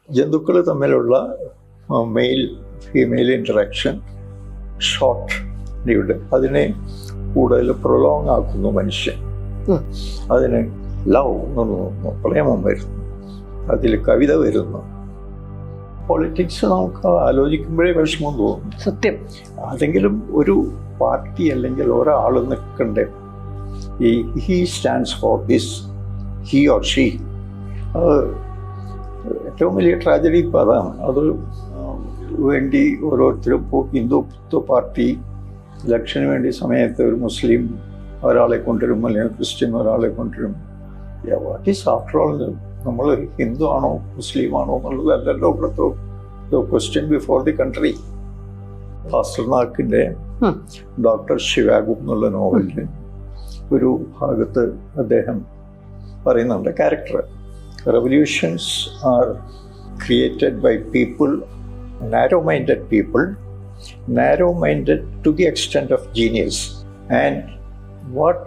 ജന്തുക്കൾ തമ്മിലുള്ള male female interaction short lived അതിനെ കൂടുതൽ പ്രൊലോങ് ആക്കുന്നു മനുഷ്യൻ. അതിന് ലവ് എന്ന് തോന്നുന്നു, പ്രേമം വരുന്നു, അതിൽ കവിത വരുന്നു. പൊളിറ്റിക്സ് നമുക്ക് ആലോചിക്കുമ്പോഴേ വിഷമം തോന്നുന്നു. സത്യം. അതെങ്കിലും ഒരു പാർട്ടി അല്ലെങ്കിൽ ഒരാൾ നിൽക്കണ്ടേ, ഈ he stands for this, he or she. അത് ഏറ്റവും വലിയ ട്രാജഡി ഇപ്പം അതാണ്. അത് വേണ്ടി ഓരോരുത്തരും ഇപ്പോൾ ഹിന്ദുത്വ പാർട്ടി ഇലക്ഷന് വേണ്ടി സമയത്ത് ഒരു മുസ്ലിം ഒരാളെ കൊണ്ടുവരും, അല്ലെങ്കിൽ ക്രിസ്ത്യൻ ഒരാളെ കൊണ്ടുവരും. വാട്ട് ഈസ് ആഫ്റ്റർ ഓൾ, നമ്മൾ ഹിന്ദു ആണോ മുസ്ലിം ആണോ എന്നുള്ളതല്ലല്ലോ ഇവിടുത്തെ ക്വസ്റ്റ്യൻ ബിഫോർ ദി കൺട്രി. പാസ്റ്റർനാക്കിൻ്റെ ഡോക്ടർ ശിവാഗു എന്നുള്ള നോവലിൽ ഒരു ഭാഗത്ത് അദ്ദേഹം പറയുന്നുണ്ട്, character revolutions are created by people, narrow-minded people, narrow-minded to the extent of genius. And what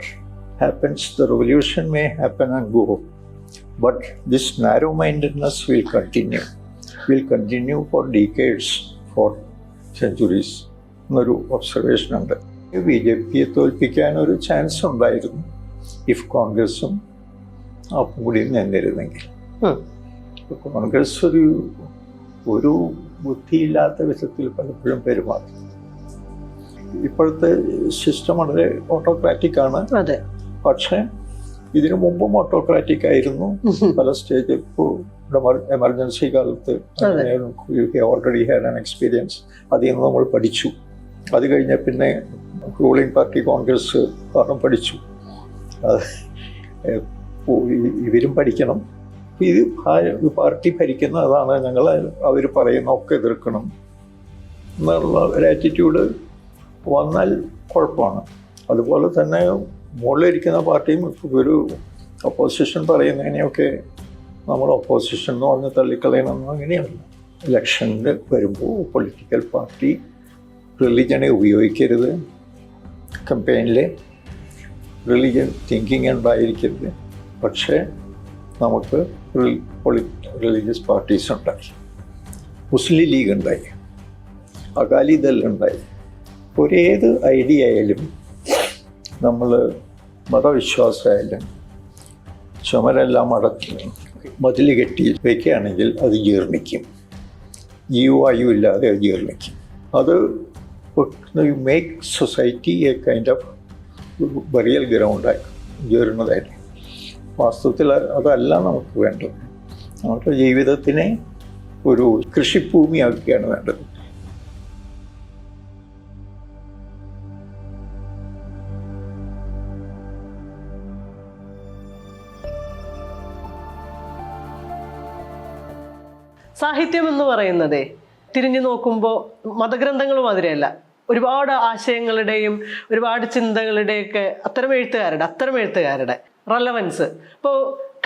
happens, the revolution may happen and go, but this narrow-mindedness will continue for decades, for centuries. എന്നൊരു observation ഉണ്ട്. BJP തോൽപ്പിക്കാൻ ഒരു chance ഉണ്ടായിരുന്നു if കോൺഗ്രസും ആ കൂടിയും നിന്നിരുന്നെങ്കിൽ. കോൺഗ്രസ് ഒരു ബുദ്ധിയില്ലാത്ത വിധത്തിൽ പലപ്പോഴും പെരുമാറും. ഇപ്പോഴത്തെ സിസ്റ്റം വളരെ ഓട്ടോക്രാറ്റിക് ആണ്. പക്ഷേ ഇതിനു മുമ്പും ഓട്ടോക്രാറ്റിക് ആയിരുന്നു പല സ്റ്റേജ്. ഇപ്പോൾ എമർജൻസി കാലത്ത് ഓൾറെഡി ഹാഡ് ആൻ എക്സ്പീരിയൻസ്. അതിൽ നിന്ന് നമ്മൾ പഠിച്ചു. അത് കഴിഞ്ഞ പിന്നെ റൂളിംഗ് പാർട്ടി കോൺഗ്രസ് കാരണം പഠിച്ചു. ഇവരും പഠിക്കണം. ഇത് പാർട്ടി ഭരിക്കുന്ന അതാണ്, ഞങ്ങൾ അവർ പറയുന്ന ഒക്കെ എതിർക്കണം എന്നുള്ള ഒരു ആറ്റിറ്റ്യൂഡ് വന്നാൽ കുഴപ്പമാണ്. അതുപോലെ തന്നെ മുകളിലിരിക്കുന്ന പാർട്ടിയും ഒരു ഒപ്പോസിഷൻ പറയുന്നതിനെയൊക്കെ നമ്മൾ ഒപ്പോസിഷൻ എന്ന് പറഞ്ഞ് തള്ളിക്കളയണമെന്ന് അങ്ങനെയല്ല. ഇലക്ഷനിൽ വരുമ്പോൾ പൊളിറ്റിക്കൽ പാർട്ടി റിലീജനെ ഉപയോഗിക്കരുത്, കമ്പയിനിൽ റിലീജിയൻ തിങ്കിങ് ഉണ്ടായിരിക്കരുത്. പക്ഷേ നമുക്ക് റിലീജിയസ് പാർട്ടീസ് ഉണ്ടായി, മുസ്ലിം ലീഗ് ഉണ്ടായി, അകാലിദൾ ഉണ്ടായി. ഒരേത് ഐഡിയ ആയാലും നമ്മൾ മതവിശ്വാസമായാലും ചുമരെല്ലാം അടക്കി മതിൽ കെട്ടി വയ്ക്കുകയാണെങ്കിൽ അത് ജീർണിക്കും. ജീവവായു ഇല്ലാതെ അത് ജീർണിക്കും. അത് make society a kind of burial ഗ്രൗണ്ടായി ജീർണതായിട്ട്. വാസ്തവത്തിൽ അതല്ല നമുക്ക് വേണ്ടത്. നമ്മുടെ ജീവിതത്തിനെ ഒരു കൃഷിഭൂമിയാക്കുകയാണ് വേണ്ടത്. സാഹിത്യം എന്ന് പറയുന്നതേ തിരിഞ്ഞു നോക്കുമ്പോൾ മതഗ്രന്ഥങ്ങൾ മാതിരിയല്ല. ഒരുപാട് ആശയങ്ങളുടെയും ഒരുപാട് ചിന്തകളുടെയൊക്കെ അത്തരം എഴുത്തുകാരുടെ റെലവൻസ്. ഇപ്പോൾ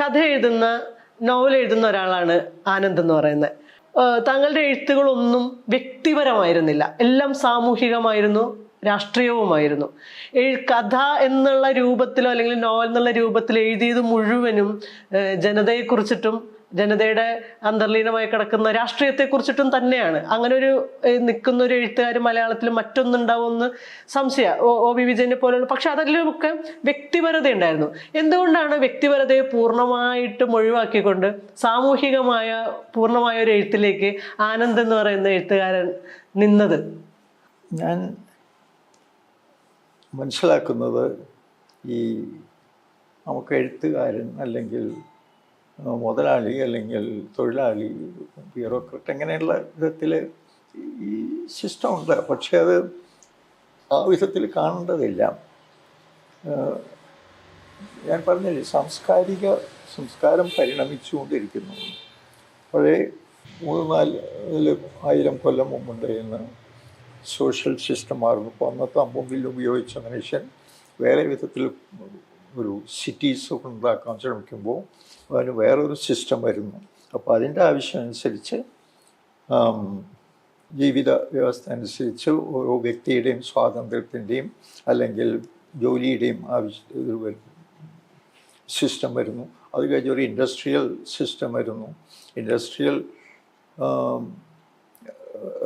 കഥ എഴുതുന്ന, നോവൽ എഴുതുന്ന ഒരാളാണ് ആനന്ദ് എന്ന് പറയുന്നത്. താങ്കളുടെ എഴുത്തുകളൊന്നും വ്യക്തിപരമായിരുന്നില്ല, എല്ലാം സാമൂഹികമായിരുന്നു, രാഷ്ട്രീയവുമായിരുന്നു. കഥ എന്നുള്ള രൂപത്തിലോ അല്ലെങ്കിൽ നോവൽ എന്നുള്ള രൂപത്തിൽ എഴുതിയത് മുഴുവനും ജനതയെക്കുറിച്ചിട്ടും ജനതയുടെ അന്തർലീനമായി കിടക്കുന്ന രാഷ്ട്രീയത്തെക്കുറിച്ചിട്ടും തന്നെയാണ്. അങ്ങനെ ഒരു നിൽക്കുന്ന ഒരു എഴുത്തുകാർ മലയാളത്തിൽ മറ്റൊന്നുണ്ടാവുമെന്ന് സംശയം. OV വിജയനെ പോലെയുള്ള. പക്ഷെ അതിലൊക്കെ വ്യക്തിപരത ഉണ്ടായിരുന്നു. എന്തുകൊണ്ടാണ് വ്യക്തിപരതയെ പൂർണ്ണമായിട്ടും ഒഴിവാക്കിക്കൊണ്ട് സാമൂഹികമായ പൂർണ്ണമായ ഒരു എഴുത്തിലേക്ക് ആനന്ദ് എന്ന് പറയുന്ന എഴുത്തുകാരൻ നിന്നത്? ഞാൻ മനസ്സിലാക്കുന്നത്, ഈ നമുക്ക് എഴുത്തുകാരൻ അല്ലെങ്കിൽ മുതലാളി അല്ലെങ്കിൽ തൊഴിലാളി, ബ്യൂറോക്രാറ്റ്, അങ്ങനെയുള്ള വിധത്തിൽ ഈ സിസ്റ്റം ഉണ്ട്. പക്ഷെ അത് ആ വിധത്തിൽ കാണേണ്ടതില്ല. ഞാൻ പറഞ്ഞില്ലേ, സംസ്കാരം പരിണമിച്ചുകൊണ്ടിരിക്കുന്നു. പഴയ 3-4 കൊല്ലം മുമ്പുണ്ടായിരുന്ന സോഷ്യൽ സിസ്റ്റമായിരുന്നു. ഇപ്പോൾ അന്നത്തെ അമ്പുമ്പിൽ ഉപയോഗിച്ച മനുഷ്യൻ വേറെ വിധത്തിൽ ഒരു സിറ്റീസ് ഉണ്ടാക്കാൻ ശ്രമിക്കുമ്പോൾ അതിന് വേറൊരു സിസ്റ്റം വരുന്നു. അപ്പോൾ അതിൻ്റെ ആവശ്യമനുസരിച്ച്, ജീവിത വ്യവസ്ഥ അനുസരിച്ച് ഓരോ വ്യക്തിയുടെയും സ്വാതന്ത്ര്യത്തിൻ്റെയും അല്ലെങ്കിൽ ജോലിയുടെയും സിസ്റ്റം വരുന്നു. അത് കഴിഞ്ഞ് ഒരു ഇൻഡസ്ട്രിയൽ സിസ്റ്റം വരുന്നു. ഇൻഡസ്ട്രിയൽ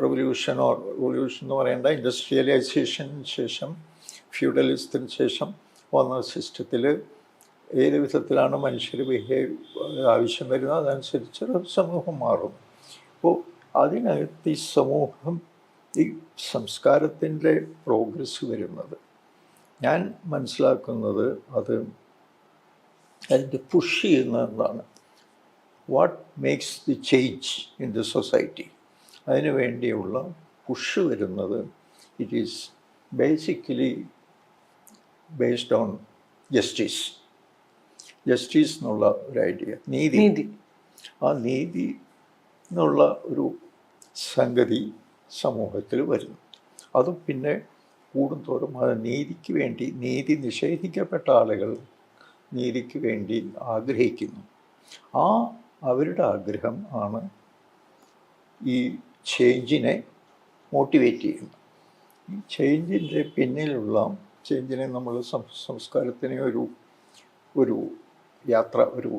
റെവല്യൂഷൻ എന്ന് പറയേണ്ട ഇൻഡസ്ട്രിയലൈസേഷന് ശേഷം ഫ്യൂഡലിസത്തിന് ശേഷം വന്ന സിസ്റ്റത്തിൽ ഏത് വിധത്തിലാണ് മനുഷ്യർ ആവശ്യം വരുന്നത് അതനുസരിച്ച് സമൂഹം മാറും. അപ്പോൾ അതിനകത്ത് ഈ സമൂഹം ഈ സംസ്കാരത്തിൻ്റെ പ്രോഗ്രസ് വരുന്നത് ഞാൻ മനസ്സിലാക്കുന്നത് അതിൻ്റെ പുഷ് ചെയ്യുന്ന എന്താണ്, what makes the change in the society, അതിനു വേണ്ടിയുള്ള പുഷ് വരുന്നത് it is basically based on justice എന്നുള്ള ഒരു ഐഡിയ, നീതി. ആ നീതി എന്നുള്ള ഒരു സംഗതി സമൂഹത്തിൽ വരുന്നു. അതും പിന്നെ കൂടുന്തോറും അത് നീതി നിഷേധിക്കപ്പെട്ട ആളുകൾ നീതിക്ക് വേണ്ടി ആഗ്രഹിക്കുന്നു. അവരുടെ ആഗ്രഹം ആണ് ഈ ചേഞ്ചിനെ മോട്ടിവേറ്റ് ചെയ്യുന്നത്. ഈ ചേഞ്ചിൻ്റെ പിന്നിലുള്ള ചേഞ്ചിനെ നമ്മൾ സംസ്കാരത്തിനെ ഒരു യാത്ര, ഒരു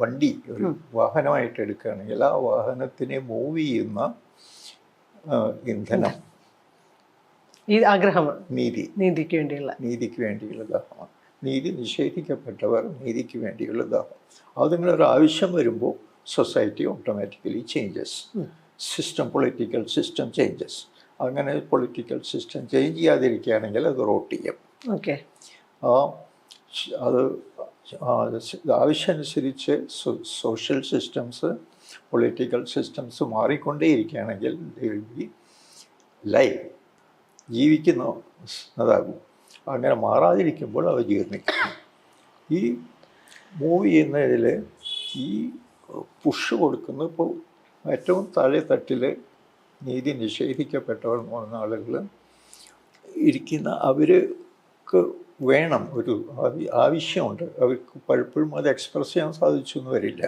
വണ്ടി, ഒരു വാഹനമായിട്ട് എടുക്കുകയാണെങ്കിൽ ആ വാഹനത്തിനെ മൂവ് ചെയ്യുന്ന ഇന്ധനം ഈ ആഗ്രഹമാണ്, നീതിക്ക് വേണ്ടിയുള്ള ദാഹമാണ്. നീതി നിഷേധിക്കപ്പെട്ടവർ നീതിക്ക് വേണ്ടിയുള്ള ദാഹം. അതിങ്ങനെ ഒരു ആവശ്യം വരുമ്പോൾ society automatically changes, political system changes. അങ്ങനെ പൊളിറ്റിക്കൽ സിസ്റ്റം ചേഞ്ച് ചെയ്യാതിരിക്കുകയാണെങ്കിൽ അത് റോട്ട് ചെയ്യും. ഓക്കെ, അത് ആവശ്യമനുസരിച്ച് സോഷ്യൽ സിസ്റ്റംസ്, പൊളിറ്റിക്കൽ സിസ്റ്റംസ് മാറിക്കൊണ്ടേയിരിക്കുകയാണെങ്കിൽ ലൈഫ് ജീവിക്കുന്നതാകും. അങ്ങനെ മാറാതിരിക്കുമ്പോൾ അവ ജീർണിക്കും. ഈ മൂവ് ചെയ്യുന്നതിൽ ഈ പുഷ് കൊടുക്കുന്ന ഇപ്പോൾ ഏറ്റവും താഴെ തട്ടിൽ നീതി നിഷേധിക്കപ്പെട്ടവർ പോകുന്ന ആളുകൾ ഇരിക്കുന്ന അവർക്ക് വേണം, ഒരു ആവശ്യമുണ്ട്. അവർക്ക് പലപ്പോഴും അത് എക്സ്പ്രസ് ചെയ്യാൻ സാധിച്ചു എന്ന് വരില്ല,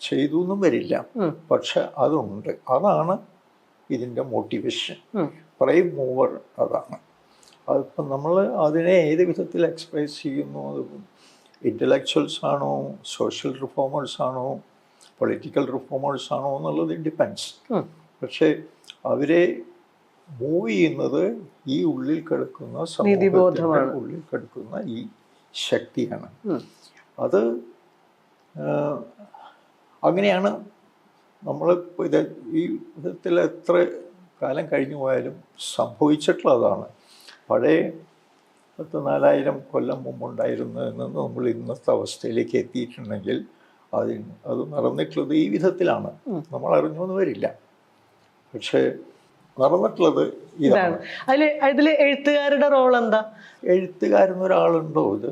ചെയ്തു എന്നും വരില്ല, പക്ഷെ അതുണ്ട്. അതാണ് ഇതിൻ്റെ മോട്ടിവേഷൻ. പ്രൈം മൂവർ അതാണ്. അതിപ്പം നമ്മൾ അതിനെ ഏത് വിധത്തിൽ എക്സ്പ്രസ് ചെയ്യുന്നു, അത് ഇൻ്റലക്ച്വൽസ് ആണോ, സോഷ്യൽ റിഫോമേഴ്സ് ആണോ, പൊളിറ്റിക്കൽ റിഫോമേഴ്സ് ആണോ എന്നുള്ളത് ഡിപ്പെൻഡ്സ്. പക്ഷേ അവരെ മൂവ് ചെയ്യുന്നത് ഈ ഉള്ളിൽ കിടക്കുന്ന സമൂഹത്തിൻ്റെ ഉള്ളിൽ കിടക്കുന്ന ഈ ശക്തിയാണ്. അത് അങ്ങനെയാണ് നമ്മളിപ്പോൾ ഈ വിധത്തിൽ എത്ര കാലം കഴിഞ്ഞു പോയാലും സംഭവിച്ചിട്ടുള്ളതാണ്. പഴയ 4000 കൊല്ലം മുമ്പുണ്ടായിരുന്നതിൽ നിന്ന് നമ്മൾ ഇന്നത്തെ അവസ്ഥയിലേക്ക് എത്തിയിട്ടുണ്ടെങ്കിൽ അത് നടന്നിട്ടുള്ളത് ഈ വിധത്തിലാണ്. നമ്മൾ അറിഞ്ഞൊന്നും വരില്ല, പക്ഷേ നടന്നിട്ടുള്ളത് ഇതാണ്. അതിൽ എഴുത്തുകാരുടെ റോൾ എന്താ? എഴുത്തുകാരനൊരാളുണ്ടോ? ഇത്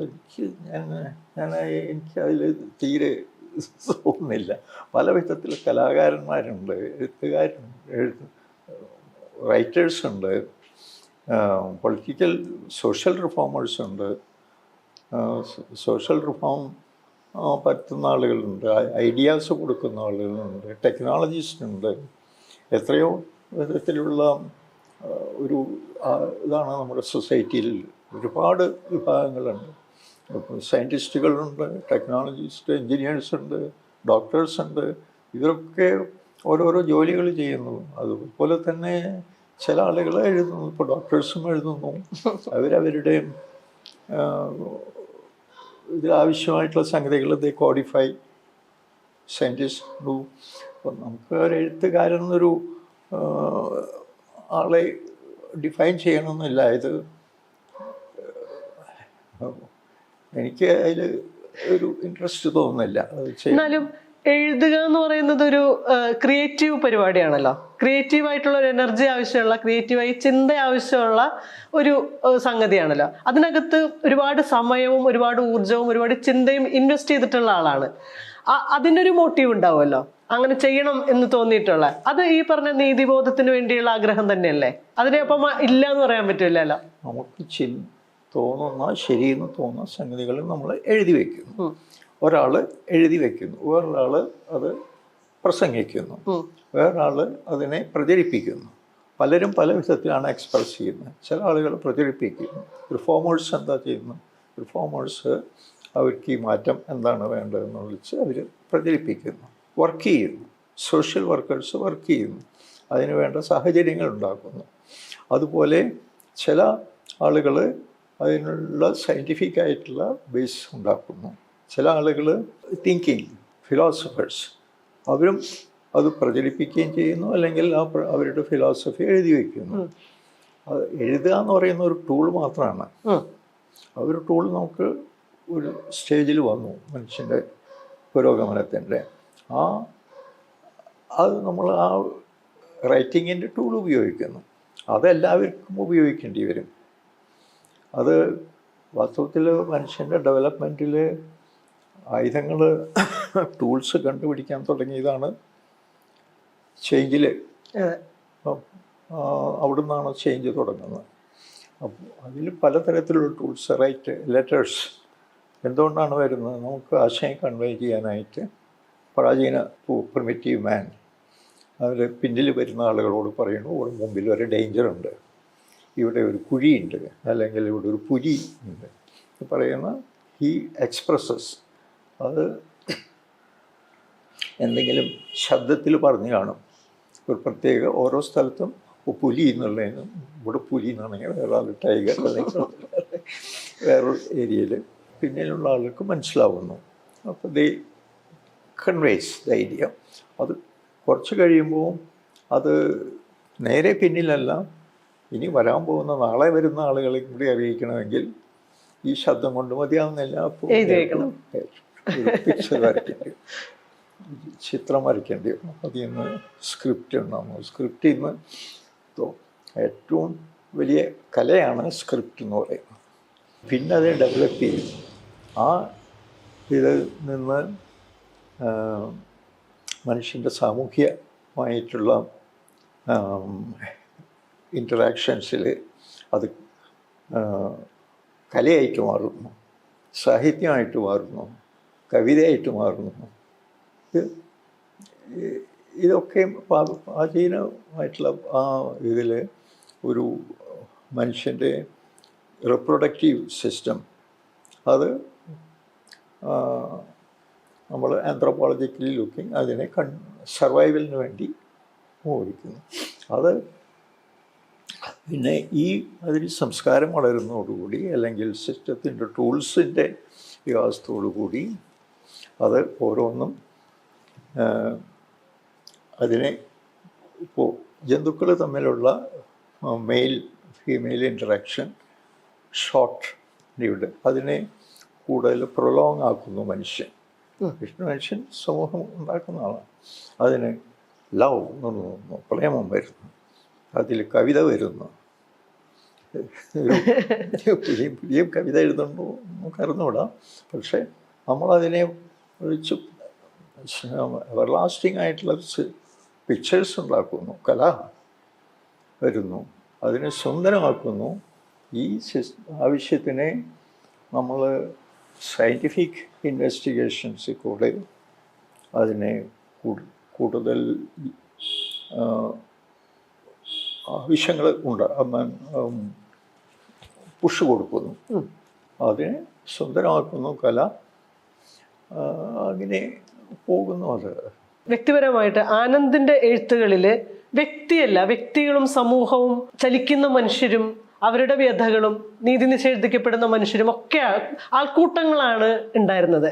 എനിക്ക് അതിൽ തീരെ തോന്നുന്നില്ല. പല വിധത്തിൽ കലാകാരന്മാരുണ്ട്, റൈറ്റേഴ്സ് ഉണ്ട്, പൊളിറ്റിക്കൽ സോഷ്യൽ റിഫോമേഴ്സ് ഉണ്ട്, സോഷ്യൽ റിഫോം പറ്റുന്ന ആളുകളുണ്ട്, ഐഡിയാസ് കൊടുക്കുന്ന ആളുകളുണ്ട്, ടെക്നോളജിസ്റ്റ് ഉണ്ട്. എത്രയോ വിധത്തിലുള്ള ഒരു ഇതാണ് നമ്മുടെ സൊസൈറ്റിയിൽ. ഒരുപാട് വിഭാഗങ്ങളുണ്ട്. സയൻറ്റിസ്റ്റുകളുണ്ട്, ടെക്നോളജിസ്റ്റ്, എൻജിനീയേഴ്സ് ഉണ്ട്, ഡോക്ടേഴ്സ് ഉണ്ട്. ഇവരൊക്കെ ഓരോരോ ജോലികൾ ചെയ്യുന്നു. അതുപോലെ തന്നെ ചില ആളുകൾ എഴുതുന്നു. ഇപ്പോൾ ഡോക്ടേഴ്സും എഴുതുന്നു. അവരവരുടെ ഇതിലാവശ്യമായിട്ടുള്ള സംഗതികൾ കോഡിഫൈ, സയൻറ്റിസ്റ്റ് ഡു. അപ്പം നമുക്ക് ഒരു എഴുത്തുകാരൻ എന്നൊരു ആളെ ഡിഫൈൻ ചെയ്യണമെന്നില്ല. ഇത് എനിക്ക് അതിൽ ഒരു ഇൻട്രസ്റ്റ് തോന്നുന്നില്ല. എന്നാലും എഴുതുക എന്ന് പറയുന്നത് ഒരു ക്രിയേറ്റീവ് പരിപാടിയാണല്ലോ. ക്രിയേറ്റീവായിട്ടുള്ള ഒരു എനർജി ആവശ്യമുള്ള, ക്രിയേറ്റീവായി ചിന്ത ആവശ്യമുള്ള ഒരു സംഗതിയാണല്ലോ. അതിനകത്ത് ഒരുപാട് സമയവും ഒരുപാട് ഊർജവും ഒരുപാട് ചിന്തയും ഇൻവെസ്റ്റ് ചെയ്തിട്ടുള്ള ആളാണ്. അതിൻ്റെ ഒരു മോട്ടീവ് ഉണ്ടാവുമല്ലോ, അങ്ങനെ ചെയ്യണം എന്ന് തോന്നിയിട്ടുള്ള. അത് ഈ പറഞ്ഞ നീതിബോധത്തിന് വേണ്ടിയുള്ള ആഗ്രഹം തന്നെയല്ലേ? അതിനെ അപ്പം ഇല്ല എന്ന് പറയാൻ പറ്റില്ലല്ലോ. നമുക്ക് തോന്നുന്ന ശരിയെന്ന് തോന്നുന്ന സംഗതികൾ നമ്മൾ എഴുതി വയ്ക്കുന്നു. ഒരാൾ എഴുതി വയ്ക്കുന്നു, വേറൊരാൾ അത് പ്രസംഗിക്കുന്നു, വേറൊരാൾ അതിനെ പ്രചരിപ്പിക്കുന്നു. പലരും പല വിധത്തിലാണ് എക്സ്പ്രസ് ചെയ്യുന്നത്. ചില ആളുകൾ പ്രചരിപ്പിക്കുന്നു. റിഫോമേഴ്സ് എന്താ ചെയ്യുന്നു? റിഫോമേഴ്സ് അവർക്ക് ഈ മാറ്റം എന്താണ് വേണ്ടതെന്ന് വിളിച്ച് അവർ പ്രചരിപ്പിക്കുന്നു, വർക്ക് ചെയ്യുന്നു. സോഷ്യൽ വർക്കേഴ്സ് വർക്ക് ചെയ്യുന്നു, അതിന് വേണ്ട സാഹചര്യങ്ങൾ ഉണ്ടാക്കുന്നു. അതുപോലെ ചില ആളുകൾ അതിനുള്ള സയൻറ്റിഫിക് ആയിട്ടുള്ള ബേസ് ഉണ്ടാക്കുന്നു. ചില ആളുകൾ തിങ്കിങ് ഫിലോസഫേഴ്സ്, അവരും അത് പ്രചരിപ്പിക്കുകയും ചെയ്യുന്നു, അല്ലെങ്കിൽ അവരുടെ ഫിലോസഫി എഴുതി വയ്ക്കുന്നു. അത് എഴുതുക എന്ന് പറയുന്ന ഒരു ടൂൾ മാത്രമാണ്. അതൊരു ടൂൾ നമുക്ക് ഒരു സ്റ്റേജിൽ വന്നു മനുഷ്യൻ്റെ പുരോഗമനത്തിൻ്റെ. അത് നമ്മൾ ആ റൈറ്റിങ്ങിൻ്റെ ടൂൾ ഉപയോഗിക്കുന്നു. അതെല്ലാവർക്കും ഉപയോഗിക്കേണ്ടി വരും. അത് വാസ്തവത്തിൽ മനുഷ്യൻ്റെ ഡെവലപ്മെൻറ്റിൽ ആയുധങ്ങൾ ടൂൾസ് കണ്ടുപിടിക്കാൻ തുടങ്ങിയതാണ് ചേഞ്ചിൽ. അവിടെ നിന്നാണ് ചേഞ്ച് തുടങ്ങുന്നത്. അപ്പോൾ അതിൽ പലതരത്തിലുള്ള ടൂൾസ്, റൈറ്റ് ലെറ്റേഴ്സ് എന്തുകൊണ്ടാണ് വരുന്നത്? നമുക്ക് ആശയം കൺവേ ചെയ്യാനായിട്ട്. പ്രാചീന പ്രിമിറ്റീവ് മാൻ അതിൽ പിന്നിൽ വരുന്ന ആളുകളോട് പറയുന്നു, ഇവിടെ മുമ്പിൽ ഒരു ഡേഞ്ചറുണ്ട്, ഇവിടെ ഒരു കുഴിയുണ്ട്, അല്ലെങ്കിൽ ഇവിടെ ഒരു പുലി ഉണ്ട് പറയുന്ന ഹി എക്സ്പ്രസ്സസ്. അത് എന്തെങ്കിലും ശബ്ദത്തിൽ പറഞ്ഞു കാണും. ഒരു പ്രത്യേക ഓരോ സ്ഥലത്തും പുലി എന്നുള്ളതിന് ഇവിടെ പുലി എന്നാണെങ്കിൽ വേറെ ടൈഗർ, അല്ലെങ്കിൽ വേറൊരു ഏരിയയിൽ പിന്നിലുള്ള ആൾക്ക് മനസ്സിലാവുന്നു. അപ്പോൾ ദേ കൺവേസ് ദ ഐഡിയ. അത് കുറച്ച് കഴിയുമ്പോൾ അത് നേരെ പിന്നിലല്ല, ഇനി വരാൻ പോകുന്ന നാളെ വരുന്ന ആളുകളെ കൂടി അറിയിക്കണമെങ്കിൽ ഈ ശബ്ദം കൊണ്ട് മതിയാവുന്നില്ല. അപ്പോൾ പിക്ചർ വരയ്ക്കേണ്ടി വരും, ചിത്രം വരയ്ക്കേണ്ടി വരും. അതിൽ നിന്ന് സ്ക്രിപ്റ്റ് ഉണ്ടാകുന്നു. സ്ക്രിപ്റ്റിൽ നിന്ന് ഏറ്റവും വലിയ കലയാണ് സ്ക്രിപ്റ്റ് എന്ന് പറയുന്നത്. പിന്നെ അത് ഡെവലപ്പ് ചെയ്യും. ആ ഇതിൽ നിന്ന് മനുഷ്യൻ്റെ സാമൂഹ്യമായിട്ടുള്ള ഇൻറ്ററാക്ഷൻസിൽ അത് കലയായിട്ട് മാറുന്നു, സാഹിത്യമായിട്ട് മാറുന്നു, കവിതയായിട്ട് മാറുന്നു. ഇതൊക്കെ പ്രാചീനമായിട്ടുള്ള ആ ഇതിൽ ഒരു മനുഷ്യൻ്റെ റിപ്രൊഡക്റ്റീവ് സിസ്റ്റം അത് നമ്മൾ ആന്ത്രോപോളജിക്കലി ലുക്കിംഗ് അതിനെ സർവൈവലിന് വേണ്ടി ഉപയോഗിക്കുന്നു. അത് പിന്നെ അതിൽ സംസ്കാരം വളരുന്നതോടുകൂടി, അല്ലെങ്കിൽ സിസ്റ്റത്തിൻ്റെ ടൂൾസിൻ്റെ വികാസത്തോടുകൂടി അത് ഓരോന്നും അതിനെ ഇപ്പോൾ ജന്തുക്കൾ തമ്മിലുള്ള male female interaction short lived, അതിനെ കൂടുതൽ പ്രൊലോങ് ആക്കുന്നു മനുഷ്യൻ. മനുഷ്യൻ സമൂഹം ഉണ്ടാക്കുന്ന ആളാണ്. അതിന് ലവ് എന്ന് തോന്നുന്നു, പ്രേമം വരുന്നു, അതിൽ കവിത വരുന്നു. പുതിയ കവിത എഴുതുന്നു നമുക്ക് അറിഞ്ഞുകൂടാം, പക്ഷേ നമ്മളതിനെ ഒഴിച്ച് എവർലാസ്റ്റിംഗ് ആയിട്ടുള്ള പിക്ചേഴ്സ് ഉണ്ടാക്കുന്നു, കല വരുന്നു, അതിനെ സുന്ദരമാക്കുന്നു. ഈ ആവശ്യത്തിനെ നമ്മൾ സയൻറ്റിഫിക് ഇൻവെസ്റ്റിഗേഷൻസിൽ കൂടെ അതിനെ കൂടുതൽ ആവശ്യങ്ങൾ പുഷ് കൊടുക്കുന്നു, അതിനെ സുന്ദരമാക്കുന്നു കല. അങ്ങനെ പോകുന്നു. അത് വ്യക്തിപരമായിട്ട് ആനന്ദിൻ്റെ എഴുത്തുകളിൽ വ്യക്തിയല്ല, വ്യക്തികളും സമൂഹവും ചലിക്കുന്ന മനുഷ്യരും അവരുടെ വ്യഥകളും നീതി നിഷേധിക്കപ്പെടുന്ന മനുഷ്യരും ഒക്കെ ആൾക്കൂട്ടങ്ങളാണ് ഉണ്ടായിരുന്നത്.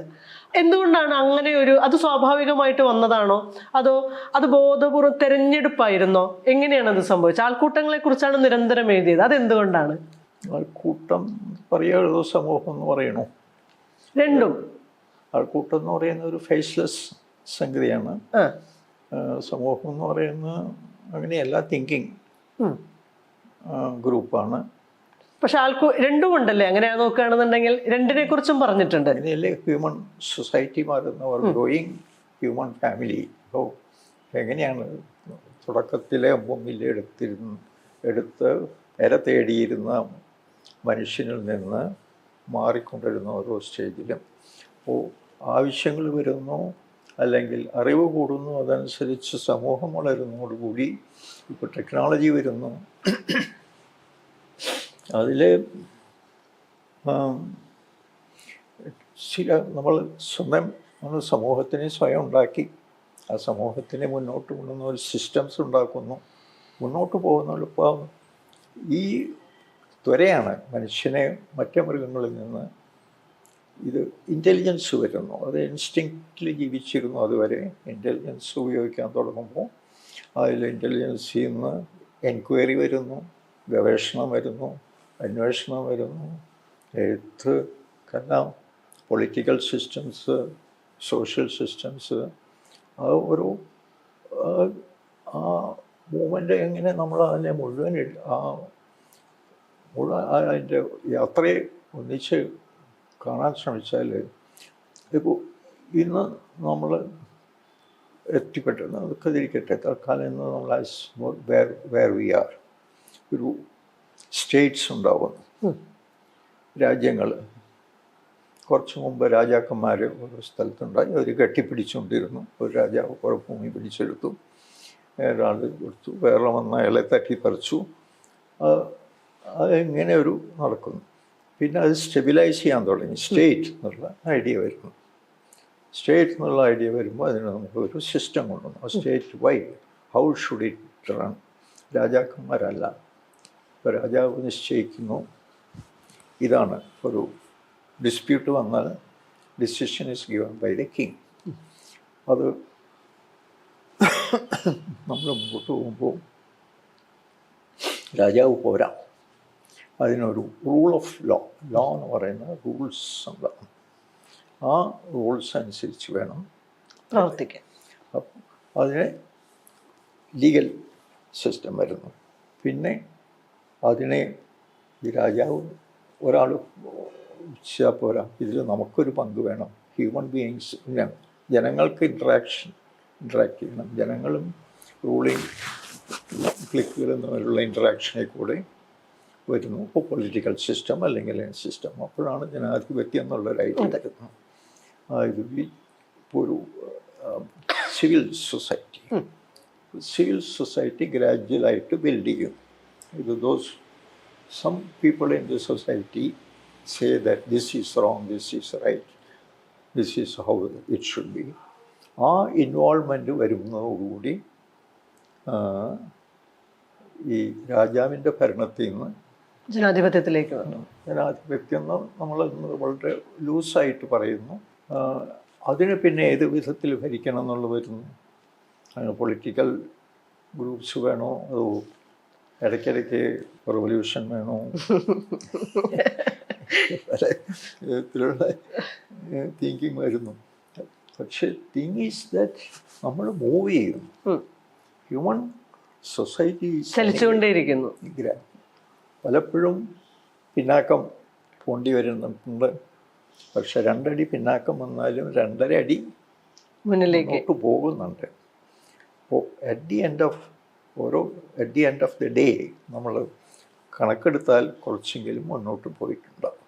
എന്തുകൊണ്ടാണ് അങ്ങനെ അത് സ്വാഭാവികമായിട്ട് വന്നതാണോ, അതോ അത് ബോധപൂർവ്വം തെരഞ്ഞെടുപ്പായിരുന്നോ? എങ്ങനെയാണ് അത് സംഭവിച്ചത്? ആൾക്കൂട്ടങ്ങളെ കുറിച്ചാണ് നിരന്തരം എഴുതിയത്, അതെന്തുകൊണ്ടാണ്? ആൾക്കൂട്ടം പറയുക സമൂഹം എന്ന് പറയണോ? രണ്ടും. ആൾക്കൂട്ടം എന്ന് പറയുന്ന ഒരു ഫേസ്ലെസ് സംഗതിയാണ്. സമൂഹം എന്ന് പറയുന്ന അങ്ങനെയല്ല, തിങ്കിങ് ഗ്രൂപ്പാണ്. പക്ഷെ രണ്ടും ഉണ്ടല്ലേ? അങ്ങനെ നോക്കുകയാണെന്നുണ്ടെങ്കിൽ രണ്ടിനെ കുറിച്ചും പറഞ്ഞിട്ടുണ്ട്. അങ്ങനെയല്ലേ ഹ്യൂമൻ സൊസൈറ്റി മാറുന്നവർ, ഗ്രോയിങ് ഹ്യൂമൻ ഫാമിലി. അപ്പോൾ എങ്ങനെയാണ് തുടക്കത്തിലെ മുമ്പിൽ എടുത്ത് ഇര തേടിയിരുന്ന മനുഷ്യനിൽ നിന്ന് മാറിക്കൊണ്ടിരുന്ന ഓരോ സ്റ്റേജിലും അപ്പോൾ ആവശ്യങ്ങൾ വരുന്നു, അല്ലെങ്കിൽ അറിവ് കൂടുന്നു, അതനുസരിച്ച് സമൂഹം വളരുന്നതോടുകൂടി ഇപ്പോൾ ടെക്നോളജി വരുന്നു. അതിൽ ചില നമ്മൾ സമൂഹത്തിനെ സ്വയം ഉണ്ടാക്കി ആ സമൂഹത്തിനെ മുന്നോട്ട് കൊണ്ടുവന്ന ഒരു സിസ്റ്റംസ് ഉണ്ടാക്കുന്നു, മുന്നോട്ട് പോകുന്ന ഇപ്പോൾ ഈ ത്വരയാണ് മനുഷ്യനെ മറ്റു മൃഗങ്ങളിൽ നിന്ന് ഇത് ഇൻ്റലിജൻസ് വരുന്നു. അത് ഇൻസ്റ്റിങ്ക്റ്റിൽ ജീവിച്ചിരുന്നു അതുവരെ. ഇൻ്റലിജൻസ് ഉപയോഗിക്കാൻ തുടങ്ങുമ്പോൾ അതിൽ ഇൻ്റലിജൻസിൽ നിന്ന് എൻക്വയറി വരുന്നു, ഗവേഷണം വരുന്നു, അന്വേഷണം വരുന്നു, എഴുത്ത്, Kalam, political systems, social systems. ആ ഒരു ആ മൂവ്മെൻ്റ് എങ്ങനെ നമ്മൾ അതിനെ മുഴുവൻ അതിൻ്റെ യാത്രയെ ഒന്നിച്ച് കാണാൻ ശ്രമിച്ചാൽ ഇപ്പോൾ ഇന്ന് നമ്മൾ എത്തിപ്പെട്ടത് അതൊക്കെ ഇരിക്കട്ടെ. തൽക്കാലം ഇന്ന് നമ്മൾ വേർ വി ആർ ഒരു സ്റ്റേറ്റ്സ് ഉണ്ടാവുന്നു, രാജ്യങ്ങൾ. കുറച്ച് മുമ്പ് രാജാക്കന്മാർ ഒരു സ്ഥലത്തുണ്ടായി, അവർ കെട്ടിപ്പിടിച്ചുകൊണ്ടിരുന്നു. ഒരു രാജാവ് കുറേ ഭൂമി പിടിച്ചെടുത്തു, ഒരാൾ കൊടുത്തു, വേറെ വന്ന അയാളെ തട്ടിപ്പറിച്ചു. അതെങ്ങനെ ഒരു നടക്കുന്നു. പിന്നെ അത് സ്റ്റെബിലൈസ് ചെയ്യാൻ തുടങ്ങി. സ്റ്റേറ്റ് എന്നുള്ള ഐഡിയ വരുന്നു. സ്റ്റേറ്റ് എന്നുള്ള ഐഡിയ വരുമ്പോൾ അതിന് നമുക്ക് ഒരു സിസ്റ്റം കൊണ്ടുവന്നു. State wide how should it run. രാജാക്കന്മാരല്ല, ഇപ്പോൾ രാജാവ് നിശ്ചയിക്കുന്നു. ഇതാണ് ഒരു ഡിസ്പ്യൂട്ട് വന്നാൽ decision is given by the king. അത് നമ്മൾ മുമ്പോട്ട് പോകുമ്പോൾ രാജാവ് പോരാ, അതിനൊരു റൂൾ ഓഫ് ലോ എന്ന് പറയുന്ന റൂൾസ് ഉണ്ടാകും. ആ റൂൾസ് അനുസരിച്ച് വേണം പ്രവർത്തിക്കാൻ. അപ്പം അതിന് ലീഗൽ സിസ്റ്റം വരുന്നു. പിന്നെ അതിനെ ഈ രാജാവ് ഒരാൾ വെച്ചാൽ പോരാ, ഇതിൽ നമുക്കൊരു പങ്ക് വേണം. ഹ്യൂമൻ ബീയിങ്സ്, ജനങ്ങൾക്ക് ഇൻട്രാക്ട് ചെയ്യണം. ജനങ്ങളും റൂളിങ് ക്ലിക്കുകളും തമ്മിലുള്ള ഇൻട്രാക്ഷനിൽ കൂടെ വരുന്നു ഇപ്പോൾ പൊളിറ്റിക്കൽ സിസ്റ്റം അല്ലെങ്കിൽ സിസ്റ്റം. അപ്പോഴാണ് ജനാധിപത്യം എന്നുള്ളൊരു ഐഡിയ വരുന്നത്. ഇത് ഇപ്പോൾ ഒരു സിവിൽ സൊസൈറ്റി ഗ്രാജുവലായിട്ട് ബിൽഡ് ചെയ്യും. ഇത് some people in the society say that this is wrong, this is right, this is how it should be. ആ ഇൻവോൾവ്മെൻറ്റ് വരുന്നതോടുകൂടി ഈ രാജാവിൻ്റെ ഭരണത്തിൽ നിന്ന് ജനാധിപത്യത്തിലേക്ക് വന്നു. ജനാധിപത്യം എന്ന് നമ്മൾ വളരെ ലൂസായിട്ട് പറയുന്നു. അതിന് പിന്നെ ഏത് വിധത്തിൽ ഭരിക്കണം എന്നുള്ളത് വരുന്നു. അതിന് പൊളിറ്റിക്കൽ ഗ്രൂപ്പ്സ് വേണോ, അതോ ഇടയ്ക്കിടയ്ക്ക് റെവല്യൂഷൻ വേണോ, പല വിധത്തിലുള്ള തിങ്കിങ് വരുന്നു. പക്ഷെ തിങ് ഈസ് ദാറ്റ് നമ്മൾ മൂവ് ചെയ്യുന്നു. ഹ്യൂമൻ സൊസൈറ്റി ചലിച്ചുകൊണ്ടേയിരിക്കുന്നു. പലപ്പോഴും പിന്നാക്കം പോണ്ടി വരുന്നുണ്ട്. പക്ഷെ 2 അടി പിന്നാക്കം വന്നാലും 2.5 അടി മുന്നിലേക്ക് പോകുന്നുണ്ട്. അപ്പോൾ at the end of the day നമ്മൾ കണക്കെടുത്താൽ കുറച്ചെങ്കിലും മുന്നോട്ട് പോയിട്ടുണ്ടാകും.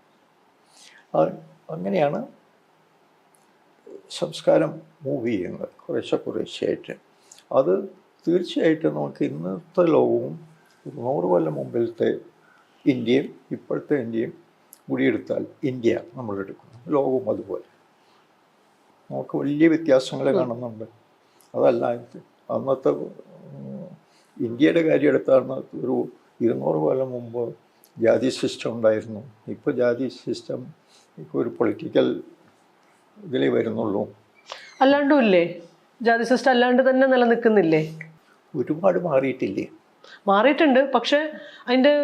അങ്ങനെയാണ് സംസ്കാരം മൂവ് ചെയ്യുന്നത് കുറേശ്ശെയായിട്ട്. അത് തീർച്ചയായിട്ടും നമുക്ക് ഇന്നത്തെ ലോകവും 100 കൊല്ലം മുമ്പിലത്തെ ഇന്ത്യയും ഇപ്പോഴത്തെ ഇന്ത്യയും കൂടിയെടുത്താൽ ഇന്ത്യ നമ്മളെടുക്കുന്നു, ലോകവും അതുപോലെ നമുക്ക് വലിയ വ്യത്യാസങ്ങൾ കാണുന്നുണ്ട്. അതല്ല അന്നത്തെ ഇന്ത്യയുടെ കാര്യം എടുത്താൽ ഒരു 200 കൊല്ലം മുമ്പ് ജാതി സിസ്റ്റം ഉണ്ടായിരുന്നു. ഇപ്പോൾ ജാതി സിസ്റ്റം ഇപ്പോൾ ഒരു പൊളിറ്റിക്കൽ ഇതിലേ വരുന്നുള്ളൂ. അല്ലാണ്ടും ഇല്ലേ ജാതി സിസ്റ്റം? അല്ലാണ്ട് തന്നെ നിലനിൽക്കുന്നില്ലേ? ഒരുപാട് മാറിയിട്ടില്ലേ? മാറിയിട്ടുണ്ട്. പക്ഷെ അതിൻ്റെ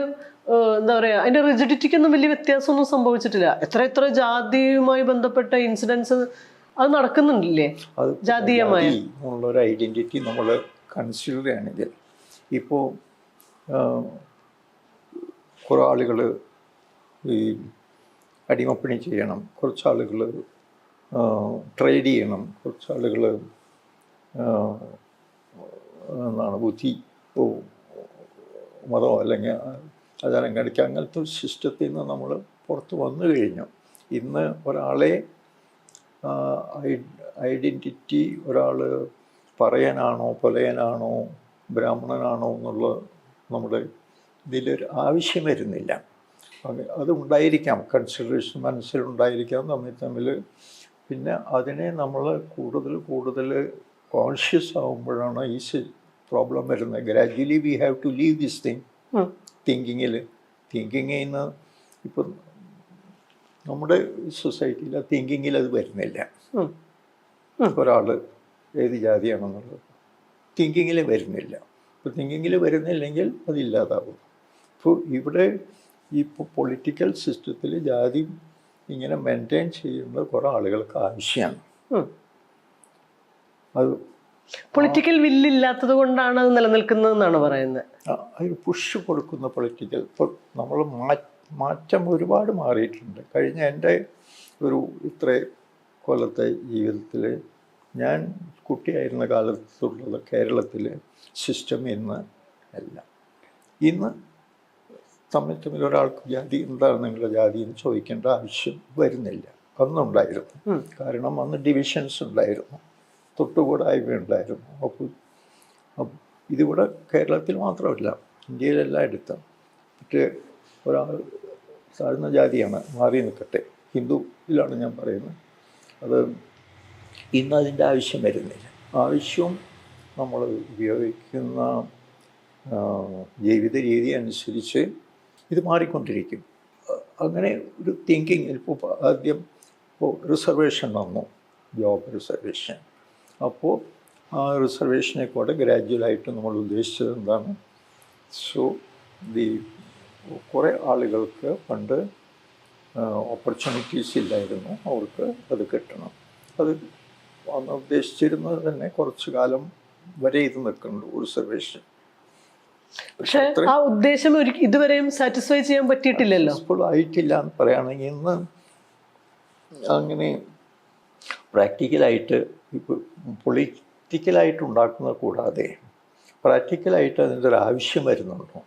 എന്താ പറയുക, അതിൻ്റെ റിജിഡിറ്റിക്കൊന്നും വലിയ വ്യത്യാസമൊന്നും സംഭവിച്ചിട്ടില്ല. എത്ര ജാതിയുമായി ബന്ധപ്പെട്ട ഇൻസിഡൻസ് അത് നടക്കുന്നുണ്ടില്ലേ? ജാതീയമായ ഉള്ളൊരു ഐഡൻറ്റിറ്റി നമ്മൾ കൺസിഡർ ചെയ്യുകയാണെങ്കിൽ ഇപ്പോൾ കുറേ ആളുകൾ ഈ അടിമപ്പണി ചെയ്യണം, കുറച്ചാളുകൾ ട്രേഡ് ചെയ്യണം, കുറച്ചാളുകൾ ബുദ്ധി മതമോ അല്ലെങ്കിൽ ആചാരം കാണിക്കുക, അങ്ങനത്തെ ഒരു സിസ്റ്റത്തിൽ നിന്ന് നമ്മൾ പുറത്ത് വന്നു കഴിഞ്ഞു. ഇന്ന് ഒരാളെ ഐഡൻറ്റിറ്റി ഒരാൾ പറയാനാണോ പൊലയനാണോ ബ്രാഹ്മണനാണോ എന്നുള്ള നമ്മുടെ ഇതിലൊരു ആവശ്യം വരുന്നില്ല. അത് ഉണ്ടായിരിക്കാം, കൺസിഡറേഷൻ മനസ്സിലുണ്ടായിരിക്കാം തമ്മിൽ. പിന്നെ അതിനെ നമ്മൾ കൂടുതൽ കോൺഷ്യസ് ആകുമ്പോഴാണ് ഈ പ്രോബ്ലം വരുന്നത്. Gradually we have to leave this thing. തിങ്കിങ്ങിൽ നിന്ന് ഇപ്പം നമ്മുടെ സൊസൈറ്റിയിൽ തിങ്കിങ്ങിൽ അത് വരുന്നില്ല. ഒരാൾ ഏത് ജാതിയാണെന്നുള്ളത് തിങ്കിങ്ങിൽ വരുന്നില്ല. ഇപ്പോൾ തിങ്കിങ്ങിൽ വരുന്നില്ലെങ്കിൽ അതില്ലാതാവും. ഇപ്പോൾ ഇവിടെ ഇപ്പോൾ പൊളിറ്റിക്കൽ സിസ്റ്റത്തിൽ ജാതി ഇങ്ങനെ മെയിൻറ്റെയിൻ ചെയ്യുന്ന കുറേ ആളുകൾക്ക് ആവശ്യമാണ്. അത് പൊളിറ്റിക്കൽ വില്ലില്ലാത്തത് കൊണ്ടാണ് അത് നിലനിൽക്കുന്നതെന്നാണ് പറയുന്നത്. അതിന് പുഷ് കൊടുക്കുന്ന പൊളിറ്റിക്കൽ. ഇപ്പോൾ നമ്മൾ മാറ്റം ഒരുപാട് മാറിയിട്ടുണ്ട്. കഴിഞ്ഞ എൻ്റെ ഒരു ഇത്ര കൊല്ലത്തെ ജീവിതത്തിൽ ഞാൻ കുട്ടിയായിരുന്ന കാലത്തുള്ളത് കേരളത്തിൽ സിസ്റ്റം ഇന്ന് അല്ല. ഇന്ന് തമ്മിൽ ഒരാൾക്ക് ജാതി എന്താണ് നിങ്ങളുടെ ജാതി എന്ന് ചോദിക്കേണ്ട ആവശ്യം വരുന്നില്ല. അന്നുണ്ടായിരുന്നു. കാരണം അന്ന് ഡിവിഷൻസ് ഉണ്ടായിരുന്നു, തൊട്ടുകൂടായ്മ ഉണ്ടായിരുന്നു. അപ്പോൾ ഇതിവിടെ കേരളത്തിൽ മാത്രമല്ല, ഇന്ത്യയിലെല്ലായിടത്തും. മറ്റേ ഒരാൾ താഴ്ന്ന ജാതിയാണ്, മാറി നിൽക്കട്ടെ, ഹിന്ദുവിലാണ് ഞാൻ പറയുന്നത്. അത് ഇന്ന് അതിൻ്റെ ആവശ്യം വരുന്നില്ല. ആവശ്യവും നമ്മൾ ഉപയോഗിക്കുന്ന ജീവിത രീതി അനുസരിച്ച് ഇത് മാറിക്കൊണ്ടിരിക്കും. അങ്ങനെ ഒരു തിങ്കിങ്. ഇപ്പോൾ ആദ്യം ഇപ്പോൾ റിസർവേഷൻ വന്നു, ജോബ് റിസർവേഷൻ. അപ്പോൾ ആ റിസർവേഷനെ കൂടെ ഗ്രാജ്വലായിട്ട് നമ്മൾ ഉദ്ദേശിച്ചത് എന്താണ്? സോ കുറേ ആളുകൾക്ക് പണ്ട് ഓപ്പർച്യൂണിറ്റീസ് ഇല്ലായിരുന്നു, അവർക്ക് അത് കിട്ടണം. അത് അന്ന് ഉദ്ദേശിച്ചിരുന്നത് തന്നെ കുറച്ചു കാലം വരെ ഇത് നിൽക്കുന്നുണ്ട് റിസർവേഷൻ. പക്ഷേ ആ ഉദ്ദേശം ഇതുവരെയും സാറ്റിസ്ഫൈ ചെയ്യാൻ പറ്റിയിട്ടില്ലല്ലോ. ഇപ്പോൾ ആയിട്ടില്ല എന്ന് പറയുകയാണെങ്കിൽ ഇന്ന് അങ്ങനെ പ്രാക്ടിക്കലായിട്ട് ഇപ്പോൾ പൊളിറ്റിക്കലായിട്ട് ഉണ്ടാക്കുന്നത് കൂടാതെ പ്രാക്ടിക്കലായിട്ട് അതിൻ്റെ ഒരു ആവശ്യം വരുന്നുണ്ടോ?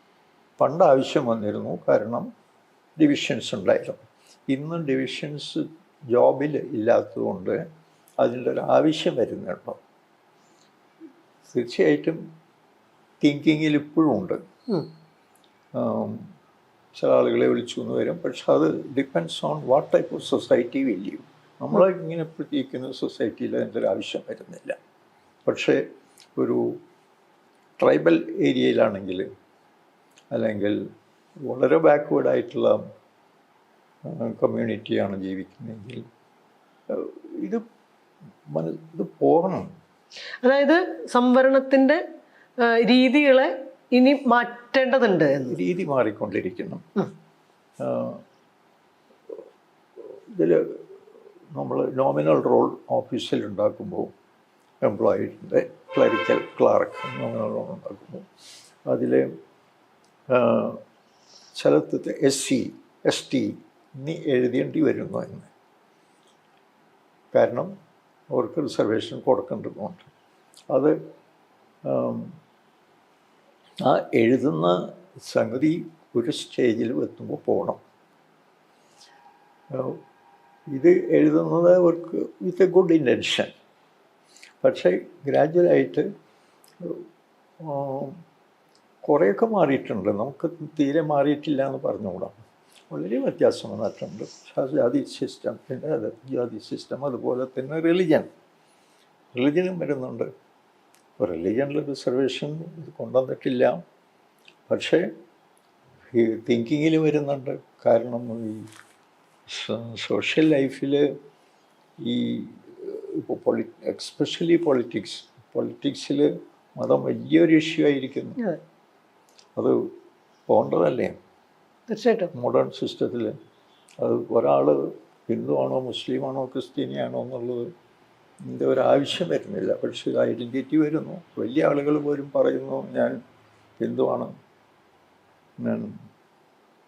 പണ്ട് ആവശ്യം വന്നിരുന്നു, കാരണം ഡിവിഷൻസ് ഉണ്ടായിരുന്നു. ഇന്നും ഡിവിഷൻസ് ജോബിൽ ഇല്ലാത്തതുകൊണ്ട് അതിൻ്റെ ഒരു ആവശ്യം വരുന്നുണ്ടോ? തീർച്ചയായിട്ടും തിങ്കിങ്ങിൽ ഇപ്പോഴും ഉണ്ട്. ചില ആളുകളെ വിളിച്ചു എന്ന് വരും, പക്ഷെ അത് depends on what type of society will you. നമ്മളിങ്ങനെ പ്രത്യേകിക്കുന്ന സൊസൈറ്റിയിൽ അതിൻ്റെ ഒരു ആവശ്യം വരുന്നില്ല. പക്ഷേ ഒരു ട്രൈബൽ ഏരിയയിലാണെങ്കിൽ, അല്ലെങ്കിൽ വളരെ ബാക്ക്വേർഡായിട്ടുള്ള കമ്മ്യൂണിറ്റിയാണ് ജീവിക്കുന്നതെങ്കിൽ ഇത് പോകണം. അതായത് സംവരണത്തിൻ്റെ രീതികളെ ഇനി മാറ്റേണ്ടതുണ്ട്. രീതി മാറിക്കൊണ്ടിരിക്കുന്നു. ഇതിൽ നമ്മൾ നോമിനൽ റോൾ ഓഫീസിൽ ഉണ്ടാക്കുമ്പോൾ, എംപ്ലോയിൻ്റെ ക്ലറിക്കൽ ക്ലാർക്ക് നോമിനൽ റോൾ ഉണ്ടാക്കുമ്പോൾ അതിൽ സ്ഥലത്ത് SC ST ഇനി എഴുതേണ്ടി വരുന്നു എന്ന്. കാരണം അവർക്ക് റിസർവേഷൻ കൊടുക്കേണ്ടതുകൊണ്ട്. അത് ആ എഴുതുന്ന സംഗതി ഒരു സ്റ്റേജിൽ എത്തുമ്പോൾ പോകണം. ഇത് എഴുതുന്നത് അവർക്ക് വിത്ത് എ ഗുഡ് ഇൻറ്റൻഷൻ. പക്ഷേ ഗ്രാജ്വലായിട്ട് കുറേയൊക്കെ മാറിയിട്ടുണ്ട്. നമുക്ക് തീരെ മാറിയിട്ടില്ല എന്ന് പറഞ്ഞുകൂടാ, വളരെ വ്യത്യാസം വന്നിട്ടുണ്ട്. ജാതി സിസ്റ്റം, പിന്നെ ജാതി സിസ്റ്റം, അതുപോലെ തന്നെ റിലിജനും വരുന്നുണ്ട്. ഇപ്പോൾ റിലിജനിൽ റിസർവേഷൻ കൊണ്ടുവന്നിട്ടില്ല, പക്ഷേ ഈ തിങ്കിങ്ങിൽ വരുന്നുണ്ട്. കാരണം ഈ സോഷ്യൽ ലൈഫിൽ ഈ ഇപ്പോൾ എക്സ്പെഷ്യലി പൊളിറ്റിക്സിൽ മതം വലിയൊരു ഇഷ്യൂ ആയിരിക്കുന്നു. അത് പോകേണ്ടതല്ലേ തീർച്ചയായിട്ടും മോഡേൺ സിസ്റ്റത്തിൽ. അത് ഒരാൾ ഹിന്ദുവാണോ മുസ്ലിമാണോ ക്രിസ്ത്യാനിയാണോ എന്നുള്ളത് ഇതിൻ്റെ ഒരാവശ്യം വരുന്നില്ല. പക്ഷേ ഐഡൻറ്റിറ്റി വരുന്നു. വലിയ ആളുകൾ പോലും പറയുന്നു ഞാൻ ഹിന്ദുവാണ്, ഞാൻ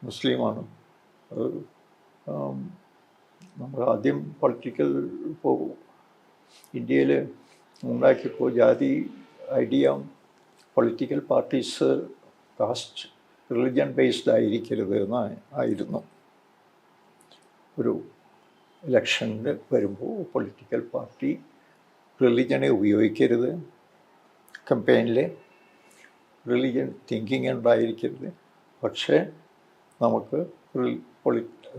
മുസ്ലിമാണ്. അത് നമ്മൾ ആദ്യം പൊളിറ്റിക്കൽ ഇപ്പോൾ ഇന്ത്യയിൽ ഉണ്ടാക്കിയപ്പോൾ ജാതി idea political parties caste religion based ആയിരിക്കരുത് എന്നായിരുന്നു. ഒരു ഇലക്ഷന് വരുമ്പോൾ പൊളിറ്റിക്കൽ പാർട്ടി റിലിജനെ ഉപയോഗിക്കരുത്, കമ്പയിനിൽ റിലിജൻ തിങ്കിങ് ഉണ്ടായിരിക്കരുത്. പക്ഷേ നമുക്ക്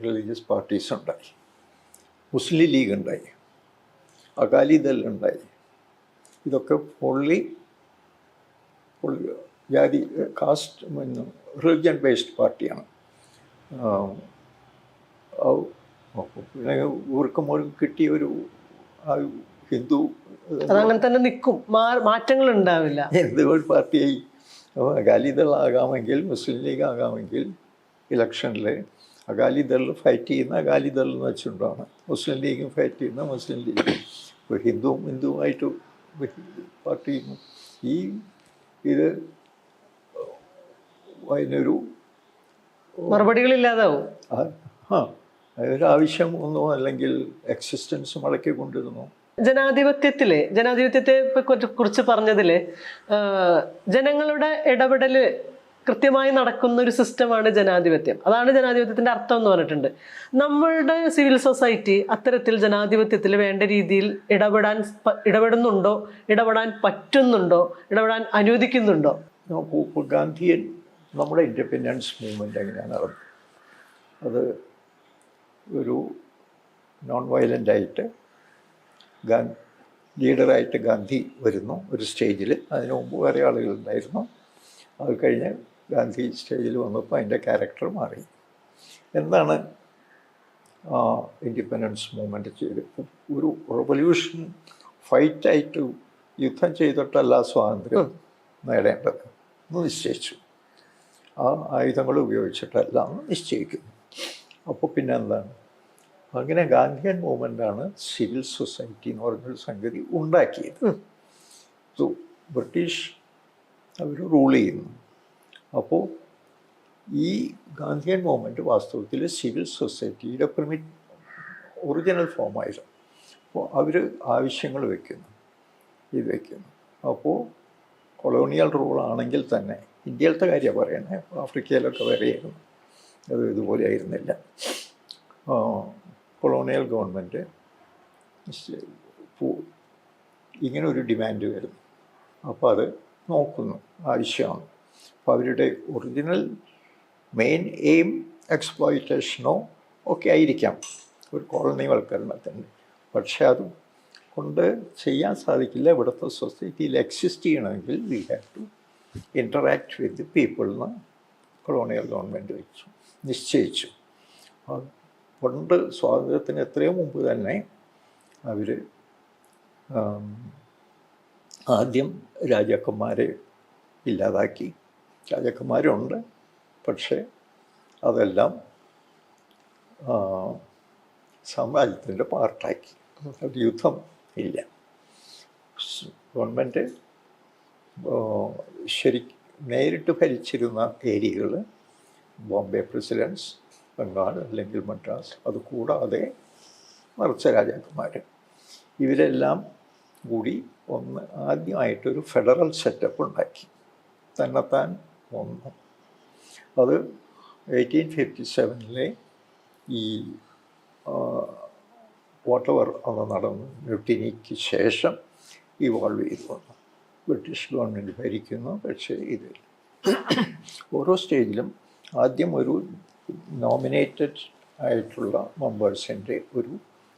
റിലീജിയസ് പാർട്ടീസ് ഉണ്ടായി. മുസ്ലിം ലീഗ് ഉണ്ടായി, അകാലിദൾ ഉണ്ടായി. ഇതൊക്കെ ഫുള്ളി ജാതി കാസ്റ്റ് റിലിജൻ ബേസ്ഡ് പാർട്ടിയാണ്. പിന്നെ ഊർക്കുമ്പോൾ കിട്ടിയ ഒരു ഹിന്ദു അതങ്ങനെ തന്നെ നിൽക്കും, മാറ്റങ്ങൾ ഉണ്ടാവില്ല. ഹിന്ദു പാർട്ടിയായി. അകാലിദൾ ആകാമെങ്കിൽ മുസ്ലിം ലീഗ് ആകാമെങ്കിൽ ഇലക്ഷനിൽ അകാലിദൾ ഫൈറ്റ് ചെയ്യുന്ന അകാലിദൾ എന്ന് വെച്ചുകൊണ്ടാണ്, മുസ്ലിം ലീഗും ഫൈറ്റ് ചെയ്യുന്ന മുസ്ലിം ലീഗ്. ഇപ്പോൾ ഹിന്ദുവുമായിട്ട് പാർട്ടി ഈ ഇത് അതിനൊരു മറുപടികളില്ലാതാവും. അതിനൊരാവശ്യം ഒന്നും അല്ലെങ്കിൽ എക്സിസ്റ്റൻസ് മടക്കി കൊണ്ടിരുന്നു. ജനാധിപത്യത്തെ കുറിച്ച് പറഞ്ഞതില് ജനങ്ങളുടെ ഇടപെടല് കൃത്യമായി നടക്കുന്ന ഒരു സിസ്റ്റമാണ് ജനാധിപത്യം. അതാണ് ജനാധിപത്യത്തിന്റെ അർത്ഥം എന്ന് പറഞ്ഞിട്ടുണ്ട്. നമ്മളുടെ സിവിൽ സൊസൈറ്റി അത്തരത്തിൽ ജനാധിപത്യത്തിൽ വേണ്ട രീതിയിൽ ഇടപെടുന്നുണ്ടോ, ഇടപെടാൻ പറ്റുന്നുണ്ടോ, ഇടപെടാൻ അനുവദിക്കുന്നുണ്ടോ? ഗാന്ധിയൻ നമ്മുടെ ഇൻഡിപെൻഡൻസ് മൂവ്മെൻ്റ് എങ്ങനെയാണ് നടന്നത്? അത് ഒരു നോൺ വയലൻ്റായിട്ട് ലീഡറായിട്ട് ഗാന്ധി വരുന്നു ഒരു സ്റ്റേജിൽ. അതിനു മുമ്പ് വേറെ ആളുകളുണ്ടായിരുന്നു. അത് കഴിഞ്ഞ് ഗാന്ധി സ്റ്റേജിൽ വന്നപ്പോൾ അതിൻ്റെ ക്യാരക്ടർ മാറി. എന്താണ് ഇൻഡിപെൻഡൻസ് മൂവ്മെൻറ്റ് ചെയ്ത്? ഒരു റെവല്യൂഷൻ ഫൈറ്റായിട്ട് യുദ്ധം ചെയ്തിട്ടല്ല സ്വാതന്ത്ര്യം നേടേണ്ടത് എന്ന് നിശ്ചയിച്ചു. ആ ആയുധങ്ങൾ ഉപയോഗിച്ചിട്ടല്ല എന്ന് നിശ്ചയിക്കുന്നു. അപ്പോൾ പിന്നെ എന്താണ്? അങ്ങനെ ഗാന്ധിയൻ മൂവ്മെൻ്റാണ് സിവിൽ സൊസൈറ്റി എന്ന് പറഞ്ഞൊരു സംഗതി ഉണ്ടാക്കിയത്. ബ്രിട്ടീഷ് അവർ റൂൾ ചെയ്യുന്നു. അപ്പോൾ ഈ ഗാന്ധിയൻ മൂവ്മെൻറ്റ് വാസ്തവത്തിൽ സിവിൽ സൊസൈറ്റിയുടെ ഒറിജിനൽ ഫോമായിരുന്നു. അപ്പോൾ അവർ ആവശ്യങ്ങൾ വയ്ക്കുന്നു, ഇത് വയ്ക്കുന്നു. അപ്പോൾ കൊളോണിയൽ റൂളാണെങ്കിൽ തന്നെ, ഇന്ത്യയിലത്തെ കാര്യമാണ് പറയണേ, ആഫ്രിക്കയിലൊക്കെ വരെയായിരുന്നു, അത് ഇതുപോലെ ആയിരുന്നില്ല. കൊളോണിയൽ ഗവൺമെൻറ് ഇങ്ങനെ ഒരു ഡിമാൻഡ് വരുന്നു. അപ്പോൾ അത് നോക്കുന്നു, ആവശ്യമാണ്. അപ്പോൾ അവരുടെ ഒറിജിനൽ മെയിൻ എയിം എക്സ്പ്ലോയിറ്റേഷനോ ഒക്കെ ആയിരിക്കാം ഒരു കോളനിവൽക്കരണത്തിൻ്റെ. പക്ഷെ അത് കൊണ്ട് ചെയ്യാൻ സാധിക്കില്ല. ഇവിടുത്തെ സൊസൈറ്റിയിൽ എക്സിസ്റ്റ് ചെയ്യണമെങ്കിൽ we have to interact with people എന്ന് കൊളോണിയൽ ഗവൺമെൻറ് നിശ്ചയിച്ചു. പണ്ട് സ്വാതന്ത്ര്യത്തിന് എത്രയോ മുമ്പ് തന്നെ അവർ ആദ്യം രാജാക്കന്മാരെ ഇല്ലാതാക്കി. രാജാക്കന്മാരുണ്ട്, പക്ഷേ അതെല്ലാം സാമ്രാജ്യത്തിൻ്റെ പാർട്ടാക്കി. അത് യുദ്ധം ഇല്ല. ഗവൺമെൻറ് നേരിട്ട് ഭരിച്ചിരുന്ന ഏരിയകൾ ബോംബെ പ്രസിഡൻസ്, ബംഗാൾ അല്ലെങ്കിൽ മദ്രാസ്, അതുകൂടാതെ മറിച്ച രാജാക്കന്മാർ, ഇവരെല്ലാം കൂടി ആദ്യമായിട്ടൊരു ഫെഡറൽ സെറ്റപ്പ് ഉണ്ടാക്കി, തന്നെത്താൻ വന്നു. അത് 1857 ഈ വാട്ടവർ അന്ന് നടന്നു മ്യൂട്ടിനിക്ക് ശേഷം ഇവോൾവ് ചെയ്തു വന്നു. ബ്രിട്ടീഷ് ഗവൺമെൻറ് ഭരിക്കുന്നു, പക്ഷേ ഇതിൽ ഓരോ സ്റ്റേജിലും ആദ്യം ഒരു നോമിനേറ്റഡ് ആയിട്ടുള്ള മെമ്പേഴ്സിൻ്റെ ഒരു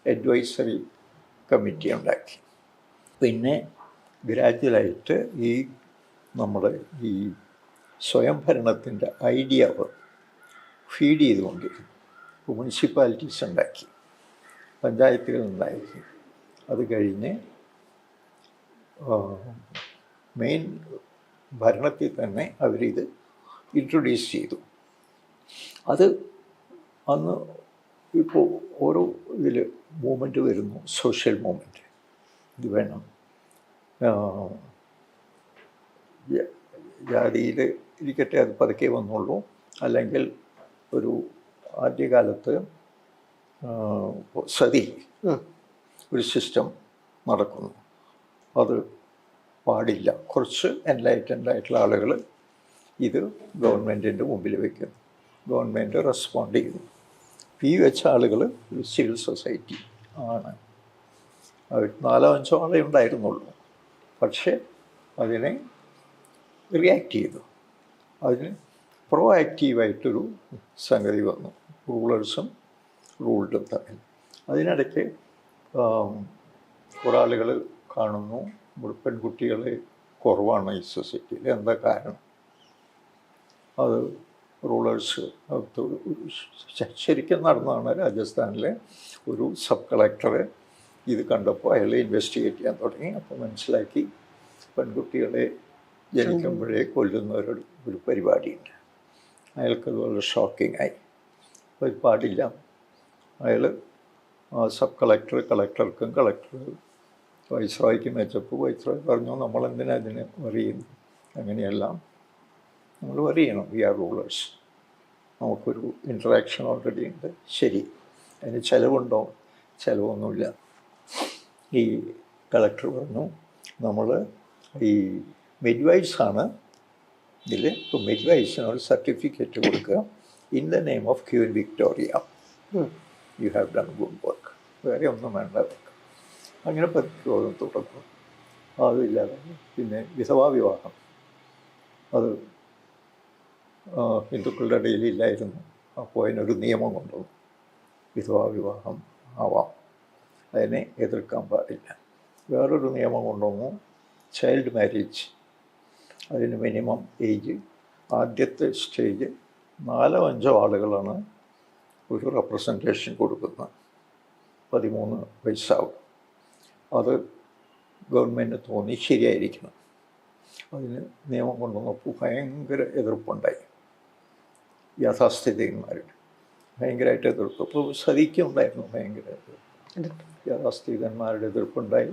അഡ്വൈസറി കമ്മിറ്റി ഉണ്ടാക്കി. പിന്നെ ഗ്രാജുവലായിട്ട് ഈ നമ്മുടെ ഈ സ്വയംഭരണത്തിൻ്റെ ഐഡിയ ഫീഡ് ചെയ്തുകൊണ്ടിരുന്നു. മുനിസിപ്പാലിറ്റീസ് ഉണ്ടാക്കി, പഞ്ചായത്തുകൾ ഉണ്ടാക്കി. അത് കഴിഞ്ഞ് മെയിൻ ഭരണത്തിൽ തന്നെ അവരിത് ഇൻട്രൊഡ്യൂസ് ചെയ്തു. അത് അന്ന് ഇപ്പോൾ ഓരോ ഇതിൽ മൂവ്മെൻറ്റ് വരുന്നു, സോഷ്യൽ മൂവ്മെൻറ്റ് ഇത് വേണം. ജാതിയിൽ ഇരിക്കട്ടെ, അത് പതുക്കെ വന്നുള്ളൂ. അല്ലെങ്കിൽ ഒരു ആദ്യകാലത്ത് സതി ഒരു സിസ്റ്റം നടക്കുന്നു, അത് പാടില്ല. കുറച്ച് എൻലൈറ്റൻഡ് ആയിട്ടുള്ള ആളുകൾ ഇത് ഗവൺമെൻറ്റിൻ്റെ മുമ്പിൽ വയ്ക്കുന്നു, ഗവൺമെൻറ് റെസ്പോണ്ട് ചെയ്യുന്നു. ഈ വെച്ച ആളുകൾ ഒരു സിവിൽ സൊസൈറ്റി ആണ്. 4-5 ആളെ ഉണ്ടായിരുന്നുള്ളൂ, പക്ഷേ അതിനെ റിയാക്ട് ചെയ്തു. അതിന് പ്രോ ആക്റ്റീവായിട്ടൊരു സംഗതി വന്നു, റൂളേഴ്സും റൂൾഡും തമ്മിൽ. അതിനിടയ്ക്ക് കുറേ ആളുകൾ കാണുന്നു നമ്മുടെ പെൺകുട്ടികൾ കുറവാണ് ഈ സൊസൈറ്റിയിൽ. എന്താ കാരണം? അത് റൂളേഴ്സ് ശരിക്കും നടന്നതാണ്. രാജസ്ഥാനിലെ ഒരു സബ് കളക്ടർ ഇത് കണ്ടപ്പോൾ അയാൾ ഇൻവെസ്റ്റിഗേറ്റ് ചെയ്യാൻ തുടങ്ങി. അപ്പോൾ മനസ്സിലാക്കി പെൺകുട്ടികളെ ജനിക്കുമ്പോഴേ കൊല്ലുന്ന ഒരു പരിപാടിയുണ്ട്. അയാൾക്കത് വളരെ ഷോക്കിംഗ് ആയി. അപ്പോൾ ഇത് പാടില്ല. അയാൾ സബ് കളക്ടർക്കും കളക്ടർ വൈസ്രോയ്ക്കും വെച്ചപ്പോൾ വൈസ്രോയ് പറഞ്ഞു, നമ്മളെന്തിനാ ഇതിന് അറിയുന്നു? അങ്ങനെയല്ല, നമ്മൾ അറിയണം, വി ആർ റൂളേഴ്സ്, നമുക്കൊരു ഇൻട്രാക്ഷൻ ഓൾറെഡി ഉണ്ട്. ശരി, അതിന് ചിലവുണ്ടോ? ചിലവൊന്നുമില്ല. ഈ കളക്ടർ പറഞ്ഞു, നമ്മൾ ഈ മിഡ്വൈഫ്സാണ് ഇതിൽ. ഇപ്പോൾ മിഡ്വൈഫ്സിനൊരു സർട്ടിഫിക്കറ്റ് കൊടുക്കുക, in the name of Queen Victoria, you have done good work, വേറെ ഒന്നും വേണ്ട വർക്ക്. അങ്ങനെ പ്രതിരോധം തുടങ്ങും. അതില്ലാതെ പിന്നെ വിധവാ വിവാഹം, അത് ഹിന്ദുക്കളുടെ ഇടയിൽ ഇല്ലായിരുന്നു. അപ്പോൾ അതിനൊരു നിയമം കൊണ്ടുവന്നു, വിധവാ വിവാഹം ആവാം, അതിനെ എതിർക്കാൻ പാടില്ല. വേറൊരു നിയമം കൊണ്ടുവന്നു, ചൈൽഡ് മാരേജ്, അതിന് മിനിമം ഏജ്, ആദ്യത്തെ സ്റ്റേജ് 4-5 ആളുകളാണ് ഒരു റെപ്രസെൻറ്റേഷൻ കൊടുക്കുന്നത്. 13 വയസ്സാവും. അത് ഗവൺമെൻറ് തോന്നി ശരിയായിരിക്കണം. അതിന് നിയമം കൊണ്ടുവന്നപ്പോൾ ഭയങ്കര എതിർപ്പുണ്ടായി. യാഥാസ്ഥിതികന്മാരുടെ ഭയങ്കരമായിട്ട് എതിർപ്പ്. അപ്പോൾ സതിക്കുണ്ടായിരുന്നു ഭയങ്കര എതിർപ്പ്, യാഥാസ്ഥിതികന്മാരുടെ എതിർപ്പുണ്ടായി.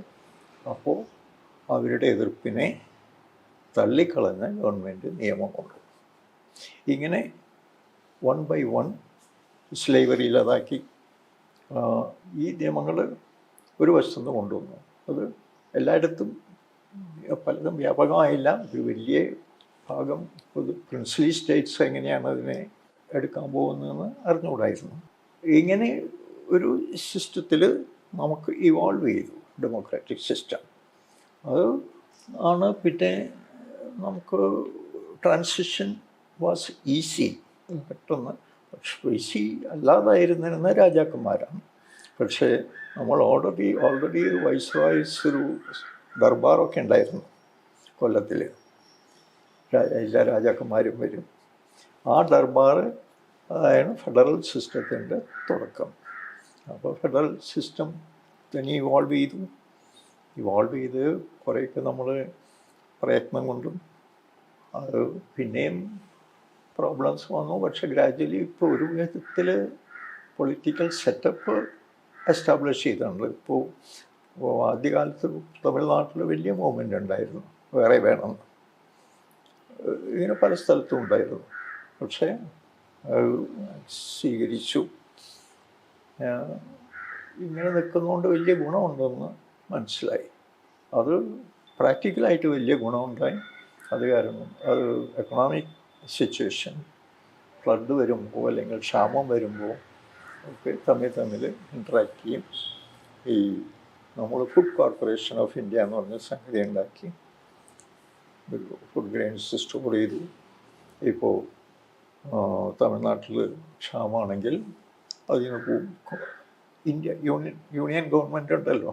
അപ്പോൾ അവരുടെ എതിർപ്പിനെ തള്ളിക്കളഞ്ഞ ഗവൺമെൻറ് നിയമം കൊണ്ടുവന്നു. ഇങ്ങനെ 1 by 1 സ്ലേവറി ഇല്ലാതാക്കി. ഈ നിയമങ്ങൾ ഒരു വശത്തുനിന്ന് കൊണ്ടുവന്നു. അത് എല്ലായിടത്തും പലതും വ്യാപകമായില്ല. ഒരു വലിയ ഭാഗം ഒരു പ്രിൻസ്ലി സ്റ്റേറ്റ്സ് എങ്ങനെയാണ് അതിനെ എടുക്കാൻ പോകുന്നതെന്ന് അറിഞ്ഞുകൂടായിരുന്നു. ഇങ്ങനെ ഒരു സിസ്റ്റത്തിൽ നമുക്ക് ഇവോൾവ് ചെയ്തു ഡെമോക്രാറ്റിക് സിസ്റ്റം. അത് ആണ് പിന്നെ നമുക്ക് ട്രാൻസിഷൻ വാസ് ഈസി, പെട്ടെന്ന്. പക്ഷെ ഈസി അല്ലാതായിരുന്നിരുന്ന രാജാക്കന്മാരാണ്. പക്ഷേ നമ്മൾ ഓൾറെഡി ഒരു വൈസ്രോയ്സ് ഒരു ദർബാറൊക്കെ ഉണ്ടായിരുന്നു കൊല്ലത്തിൽ. എല്ലാ രാജാക്കന്മാരും വരും. ആ ദർബാർ അതായത് ഫെഡറൽ സിസ്റ്റത്തിൻ്റെ തുടക്കം. അപ്പോൾ ഫെഡറൽ സിസ്റ്റം തന്നെ ഇവോൾവ് ചെയ്ത് കുറേയൊക്കെ നമ്മൾ പ്രയത്നം കൊണ്ടും അത് പിന്നെയും പ്രോബ്ലംസ് വന്നു. പക്ഷെ ഗ്രാജ്വലി ഇപ്പോൾ ഒരു വിധത്തിൽ പൊളിറ്റിക്കൽ സെറ്റപ്പ് എസ്റ്റാബ്ലിഷ് ചെയ്തിട്ടുണ്ട്. ഇപ്പോൾ ആദ്യകാലത്ത് തമിഴ്നാട്ടിൽ വലിയ മൂവ്മെൻ്റ് ഉണ്ടായിരുന്നു, വേറെ വേണം, ഇങ്ങനെ പല സ്ഥലത്തും ഉണ്ടായിരുന്നു. പക്ഷേ സ്വീകരിച്ചു. ഇങ്ങനെ നിൽക്കുന്നതുകൊണ്ട് വലിയ ഗുണമുണ്ടെന്ന് മനസ്സിലായി. അത് പ്രാക്ടിക്കലായിട്ട് വലിയ ഗുണമുണ്ടായി. അത് കാരണം അത് എക്കണോമിക് സിറ്റുവേഷൻ, ഫ്ലഡ് വരുമ്പോൾ അല്ലെങ്കിൽ ക്ഷാമം വരുമ്പോൾ ഒക്കെ തമ്മിൽ ഇൻട്രാക്ട് ചെയ്യും. ഈ നമ്മൾ ഫുഡ് കോർപ്പറേഷൻ ഓഫ് ഇന്ത്യ എന്ന് പറഞ്ഞ സംഗതി ഉണ്ടാക്കി, ഒരു ഫുഡ് ഗ്രെയിൻസ് സ്റ്റോർ ചെയ്തു. ഇപ്പോൾ തമിഴ്നാട്ടിൽ ക്ഷാമമാണെങ്കിൽ അതിന് പോവും. ഇന്ത്യ യൂണിയൻ ഗവൺമെൻറ് ഉണ്ടല്ലോ,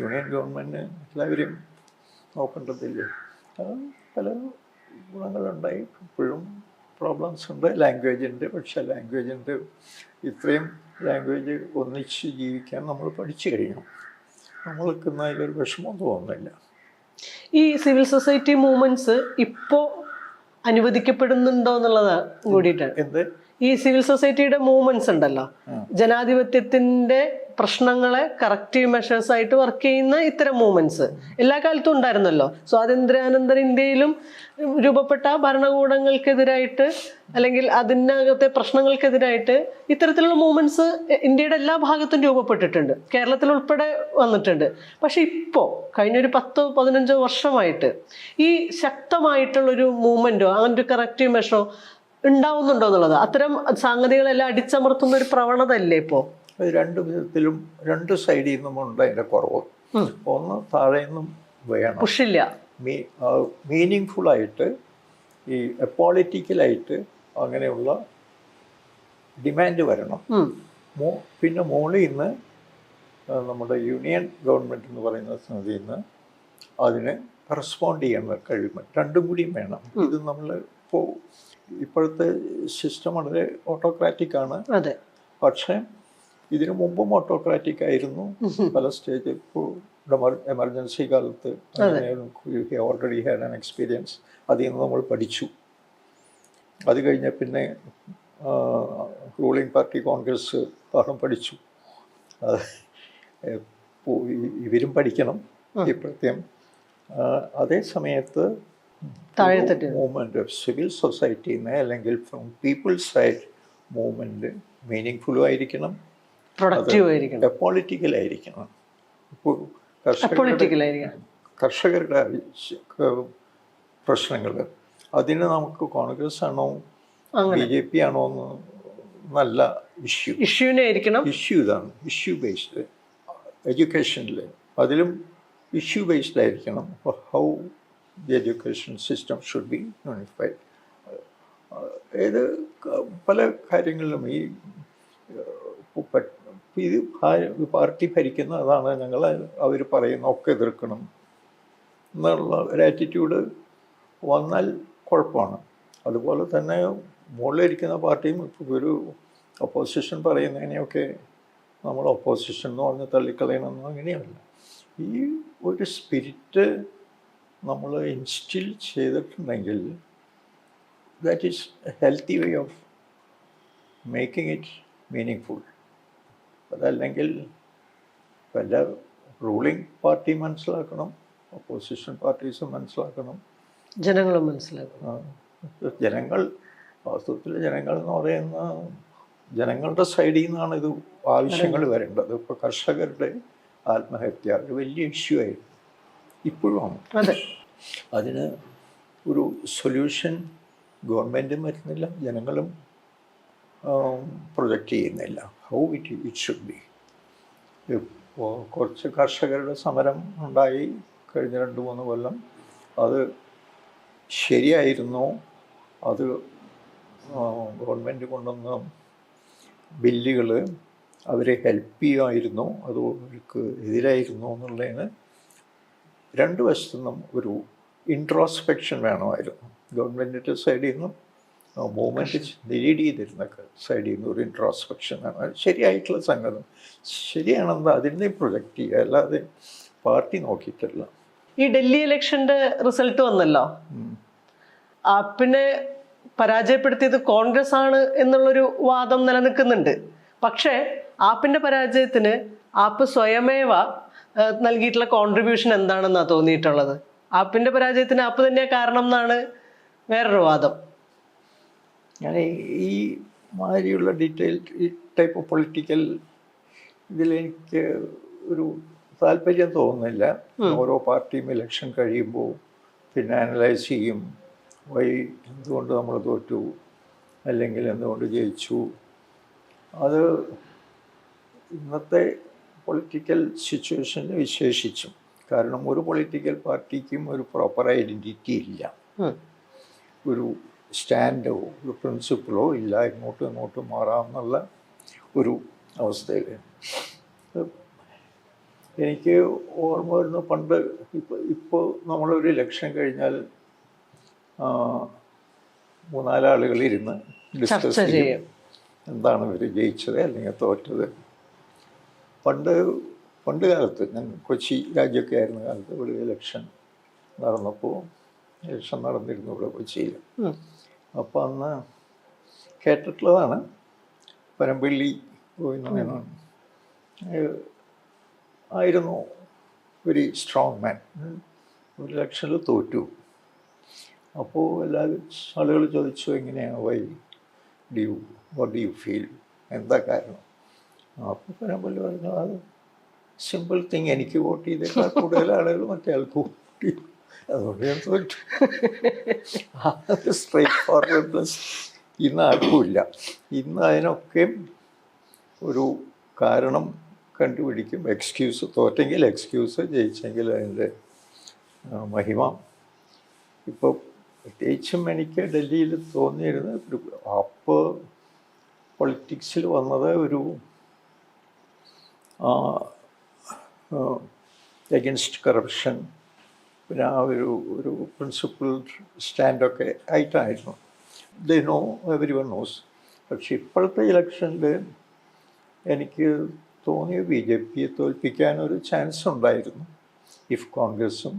യൂണിയൻ ഗവൺമെൻറ് എല്ലാവരെയും നോക്കേണ്ടതില്ലേ. പല ഗുണങ്ങളുണ്ടായി. ഇപ്പോഴും പ്രോബ്ലംസ് ഉണ്ട്. ലാംഗ്വേജിൻ്റെ, പക്ഷേ ലാംഗ്വേജിൻ്റെ ഇത്രയും ലാംഗ്വേജ് ഒന്നിച്ച് ജീവിക്കാൻ നമ്മൾ പഠിച്ചു കഴിഞ്ഞു. നമ്മൾക്ക് അതിലൊരു വിഷമം തോന്നുന്നില്ല. ഈ സിവിൽ സൊസൈറ്റി മൂവ്മെന്റ്സ് ഇപ്പോൾ അനുവദിക്കപ്പെടുന്നുണ്ടോ എന്നുള്ളത് കൂടിയിട്ട്. എന്ത് ഈ സിവിൽ സൊസൈറ്റിയുടെ മൂവ്മെന്റ്സ് ഉണ്ടല്ലോ, ജനാധിപത്യത്തിന്റെ പ്രശ്നങ്ങളെ കറക്റ്റീവ് മെഷേഴ്സ് ആയിട്ട് വർക്ക് ചെയ്യുന്ന ഇത്തരം മൂവ്മെന്റ്സ് എല്ലാ കാലത്തും ഉണ്ടായിരുന്നല്ലോ. സ്വാതന്ത്ര്യാനന്തര ഇന്ത്യയിലും രൂപപ്പെട്ട ഭരണകൂടങ്ങൾക്കെതിരായിട്ട് അല്ലെങ്കിൽ അതിനകത്തെ പ്രശ്നങ്ങൾക്കെതിരായിട്ട് ഇത്തരത്തിലുള്ള മൂവ്മെന്റ്സ് ഇന്ത്യയുടെ എല്ലാ ഭാഗത്തും രൂപപ്പെട്ടിട്ടുണ്ട്, കേരളത്തിൽ ഉൾപ്പെടെ വന്നിട്ടുണ്ട്. പക്ഷെ ഇപ്പോൾ കഴിഞ്ഞൊരു 10-15 വർഷമായിട്ട് ഈ ശക്തമായിട്ടുള്ളൊരു മൂവ്മെന്റോ അങ്ങനെ ഒരു കറക്റ്റീവ് മെഷറോ ഉണ്ടാവുന്നുണ്ടോ എന്നുള്ളത്, അത്തരം സംഗതികളെല്ലാം അടിച്ചമർത്തുന്ന ഒരു പ്രവണത അല്ലേ ഇപ്പോൾ? അത് രണ്ട് വിധത്തിലും, രണ്ട് സൈഡിൽ നിന്നും ഉണ്ട് അതിൻ്റെ കുറവ്. ഒന്ന് താഴെ നിന്നും വേണം, പുഷില്ല, മീനിങ് ഫുള്ളായിട്ട് ഈ പൊളിറ്റിക്കലായിട്ട് അങ്ങനെയുള്ള ഡിമാൻഡ് വരണം. പിന്നെ മുകളിൽ നിന്ന് നമ്മുടെ യൂണിയൻ ഗവൺമെൻറ് എന്ന് പറയുന്ന സംഗതിയിൽ നിന്ന് അതിന് റെസ്പോണ്ട് ചെയ്യാൻ കഴിയും. രണ്ടും കൂടിയും വേണം. ഇത് നമ്മൾ ഇപ്പോഴത്തെ സിസ്റ്റം വളരെ ഓട്ടോക്രാറ്റിക് ആണ്. അതെ. പക്ഷേ ഇതിനു മുമ്പും ഓട്ടോക്രാറ്റിക് ആയിരുന്നു പല സ്റ്റേജ്. ഇപ്പോൾ എമർജൻസി കാലത്ത് ഓൾറെഡി ഹാഡ് ആൻ എക്സ്പീരിയൻസ്. അതിൽ നിന്ന് നമ്മൾ പഠിച്ചു. അത് കഴിഞ്ഞ പിന്നെ റൂളിംഗ് പാർട്ടി കോൺഗ്രസ് പാഠം പഠിച്ചു. ഇവരും പഠിക്കണം ഇപ്പോഴത്തെയും. അതേ സമയത്ത് മൂവ്മെൻറ്റ് ഓഫ് സിവിൽ സൊസൈറ്റിന്ന് അല്ലെങ്കിൽ from people's side movement meaning ആയിരിക്കണം, പൊളിറ്റിക്കലായിരിക്കണം. ഇപ്പോൾ കർഷകരുടെ പ്രശ്നങ്ങൾ അതിന് നമുക്ക് കോൺഗ്രസ് ആണോ BJP ആണോ എന്ന് നല്ല ഇഷ്യൂ ഇതാണ്. ഇഷ്യൂ ബേസ്ഡ് എഡ്യൂക്കേഷനിൽ അതിലും ഇഷ്യൂ ബേസ്ഡ് ആയിരിക്കണം. How the education system should be unified. ഏത് പല കാര്യങ്ങളിലും ഇത് പാർട്ടി ഭരിക്കുന്ന അതാണ് ഞങ്ങൾ അവർ പറയുന്ന ഒക്കെ എതിർക്കണം എന്നുള്ള ഒരു ആറ്റിറ്റ്യൂഡ് വന്നാൽ കുഴപ്പമാണ്. അതുപോലെ തന്നെ മുകളിലിരിക്കുന്ന പാർട്ടിയും ഇപ്പോൾ ഒരു ഒപ്പോസിഷൻ പറയുന്നതിനെയൊക്കെ നമ്മൾ ഒപ്പോസിഷൻ എന്ന് പറഞ്ഞ് തള്ളിക്കളയണമെന്നോ അങ്ങനെയല്ല. ഈ ഒരു സ്പിരിറ്റ് നമ്മൾ ഇൻസ്റ്റിൽ ചെയ്തിട്ടുണ്ടെങ്കിൽ that is A healthy way of making it meaning full. അതല്ലെങ്കിൽ എല്ലാ റൂളിംഗ് പാർട്ടി മനസ്സിലാക്കണം, ഒപ്പോസിഷൻ പാർട്ടീസും മനസ്സിലാക്കണം, ജനങ്ങളും മനസ്സിലാക്കണം. ജനങ്ങൾ വാസ്തവത്തിൽ ജനങ്ങൾ എന്ന് പറയുന്ന ജനങ്ങളുടെ സൈഡിൽ നിന്നാണ് ഇത് ആവശ്യങ്ങൾ വരേണ്ടത്. ഇപ്പോൾ കർഷകരുടെ ആത്മഹത്യ ഒരു വലിയ ഇഷ്യൂ ആയിരുന്നു, ഇപ്പോഴുമാണ്. അതിന് ഒരു സൊല്യൂഷൻ ഗവൺമെൻറ്റും വരുന്നില്ല, ജനങ്ങളും പ്രൊജക്റ്റ് ചെയ്യുന്നില്ല. How it should B. ഇപ്പോൾ കുറച്ച് കർഷകരുടെ സമരം ഉണ്ടായി കഴിഞ്ഞ 2-3 കൊല്ലം. അത് ശരിയായിരുന്നു. അത് ഗവൺമെൻറ് കൊണ്ടുവന്ന ബില്ലുകൾ അവരെ ഹെൽപ്പ് ചെയ്യുമായിരുന്നു, അത് അവർക്ക് എതിരായിരുന്നു എന്നുള്ളതിന് രണ്ട് വശത്തു നിന്നും ഒരു ഇൻട്രോസ്പെക്ഷൻ വേണമായിരുന്നു. ഗവൺമെൻറ്റിൻ്റെ സൈഡിൽ നിന്നും മൂവ്മെൻറ്റ് ലീഡ് ചെയ്തിരുന്ന സൈഡിൽ നിന്ന് ഒരു ഇൻട്രോസ്പെക്ഷൻ വേണം. ശരിയായിട്ടുള്ള സംഗതി ശരിയാണെന്ന് അതിനെ പ്രൊജക്റ്റ് ചെയ്യുക, അല്ലാതെ പാർട്ടി നോക്കിയിട്ടല്ല. ഈ ഡൽഹി ഇലക്ഷൻ്റെ റിസൾട്ട് വന്നല്ലോ, പിന്നെ പരാജയപ്പെടുത്തിയത് കോൺഗ്രസ് ആണ് എന്നുള്ളൊരു വാദം നിലനിൽക്കുന്നുണ്ട്. പക്ഷേ ആപ്പിൻ്റെ പരാജയത്തിന് ആപ്പ് സ്വയമേവ നൽകിയിട്ടുള്ള കോൺട്രിബ്യൂഷൻ എന്താണെന്നാണ് തോന്നിയിട്ടുള്ളത്. ആപ്പിൻ്റെ പരാജയത്തിന് ആപ്പ് തന്നെയാണ് കാരണം എന്നാണ് വേറൊരു വാദം. ഞാൻ ഈ മാതിരിയുള്ള ഈ ടൈപ്പ് ഓഫ് പൊളിറ്റിക്കൽ ഇതിലെനിക്ക് ഒരു താല്പര്യം തോന്നുന്നില്ല. ഓരോ പാർട്ടിയും ഇലക്ഷൻ കഴിയുമ്പോൾ പിന്നെ അനലൈസ് ചെയ്യും, എന്തുകൊണ്ട് നമ്മൾ തോറ്റു അല്ലെങ്കിൽ എന്തുകൊണ്ട് ജയിച്ചു. അത് ഇന്നത്തെ പൊളിറ്റിക്കൽ സിറ്റുവേഷനിൽ വിശേഷിച്ചും. കാരണം ഒരു പൊളിറ്റിക്കൽ പാർട്ടിക്കും ഒരു പ്രോപ്പർ ഐഡൻറ്റിറ്റി ഇല്ല, ഒരു സ്റ്റാൻഡോ ഒരു പ്രിൻസിപ്പിളോ ഇല്ല, ഇങ്ങോട്ടും മാറാമെന്നുള്ള ഒരു അവസ്ഥയിൽ. എനിക്ക് ഓർമ്മ വരുന്ന പണ്ട് ഇപ്പോൾ നമ്മളൊരു ഇലക്ഷൻ കഴിഞ്ഞാൽ 3-4 ആളുകളിരുന്ന് ഡിസ്കസ് ചെയ്യും എന്താണ് ഇവർ ജയിച്ചത് അല്ലെങ്കിൽ തോറ്റത്. പണ്ട് കാലത്ത് ഞാൻ കൊച്ചി രാജ്യമൊക്കെ ആയിരുന്ന കാലത്ത് ഇവിടെ ഇലക്ഷൻ നടന്നിരുന്നു ഇവിടെ കൊച്ചിയിൽ. അപ്പോൾ അന്ന് കേട്ടിട്ടുള്ളതാണ്, പനമ്പള്ളി ഗോവിന്ദനാണ് ആയിരുന്നു വെരി സ്ട്രോങ് മാൻ. ഒരു ഇലക്ഷനിൽ തോറ്റു. അപ്പോൾ ആളുകൾ ചോദിച്ചു, എങ്ങനെയാണ് വാട്ട് ഡു യു ഫീൽ, എന്താ കാരണം? അപ്പോൾ പനമ്പള്ളി പറഞ്ഞു, അത് സിമ്പിൾ തിങ്, എനിക്ക് വോട്ട് ചെയ്തേക്കാൾ കൂടുതൽ ആളുകൾ മറ്റേ ആൾക്ക് വോട്ട് ചെയ്തു, അതുകൊണ്ട് ഞാൻ തോറ്റു. സ്ട്രൈറ്റ് ഫോർവേഡ്നെസ് ഇന്ന് ആർക്കുമില്ല. ഇന്ന് അതിനൊക്കെ ഒരു കാരണം കണ്ടുപിടിക്കും. എക്സ്ക്യൂസ്, തോറ്റെങ്കിൽ എക്സ്ക്യൂസ്, ജയിച്ചെങ്കിൽ അതിൻ്റെ മഹിമ. ഇപ്പോൾ പ്രത്യേകിച്ചും എനിക്ക് ഡൽഹിയിൽ തോന്നിയിരുന്നത് അപ്പോൾ പൊളിറ്റിക്സിൽ വന്നത് ഒരു എഗൻസ്റ്റ് കറപ്ഷൻ, പിന്നെ ആ ഒരു പ്രിൻസിപ്പൽ സ്റ്റാൻഡൊക്കെ ആയിട്ടായിരുന്നു. They know, every one nose. പക്ഷെ ഇപ്പോഴത്തെ ഇലക്ഷനിൽ എനിക്ക് തോന്നിയ BJPയെ തോൽപ്പിക്കാനൊരു ചാൻസ് ഉണ്ടായിരുന്നു ഇഫ് കോൺഗ്രസും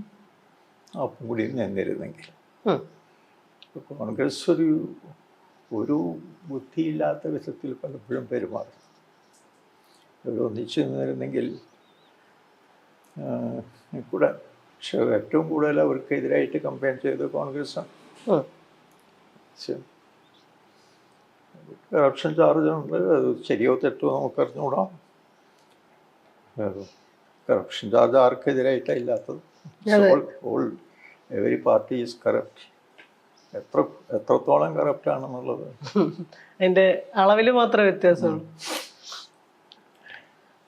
അപ്പം കൂടി നിന്നിരുന്നെങ്കിൽ. കോൺഗ്രസ് ഒരു ബുദ്ധിയില്ലാത്ത വിധത്തിൽ പലപ്പോഴും പെരുമാറും. ഒന്നിച്ചു നിന്നിരുന്നെങ്കിൽ കൂടെ. പക്ഷെ ഏറ്റവും കൂടുതൽ അവർക്കെതിരായിട്ട് കമ്പയർ ചെയ്ത് കോൺഗ്രസ്സാണ്. കറപ്ഷൻ ചാർജുണ്ട്, അത് ശരിയോ തെറ്റോ നമുക്ക് അറിഞ്ഞുകൂടാം. കറപ്ഷൻ ചാർജ് ആർക്കെതിരായിട്ടാണ് ഇല്ലാത്തത്? Every party is corrupt. എത്രത്തോളം കറപ്റ്റ് ആണെന്നുള്ളത് അതിന്റെ അളവിൽ മാത്രമേ വ്യത്യാസമുള്ളൂ.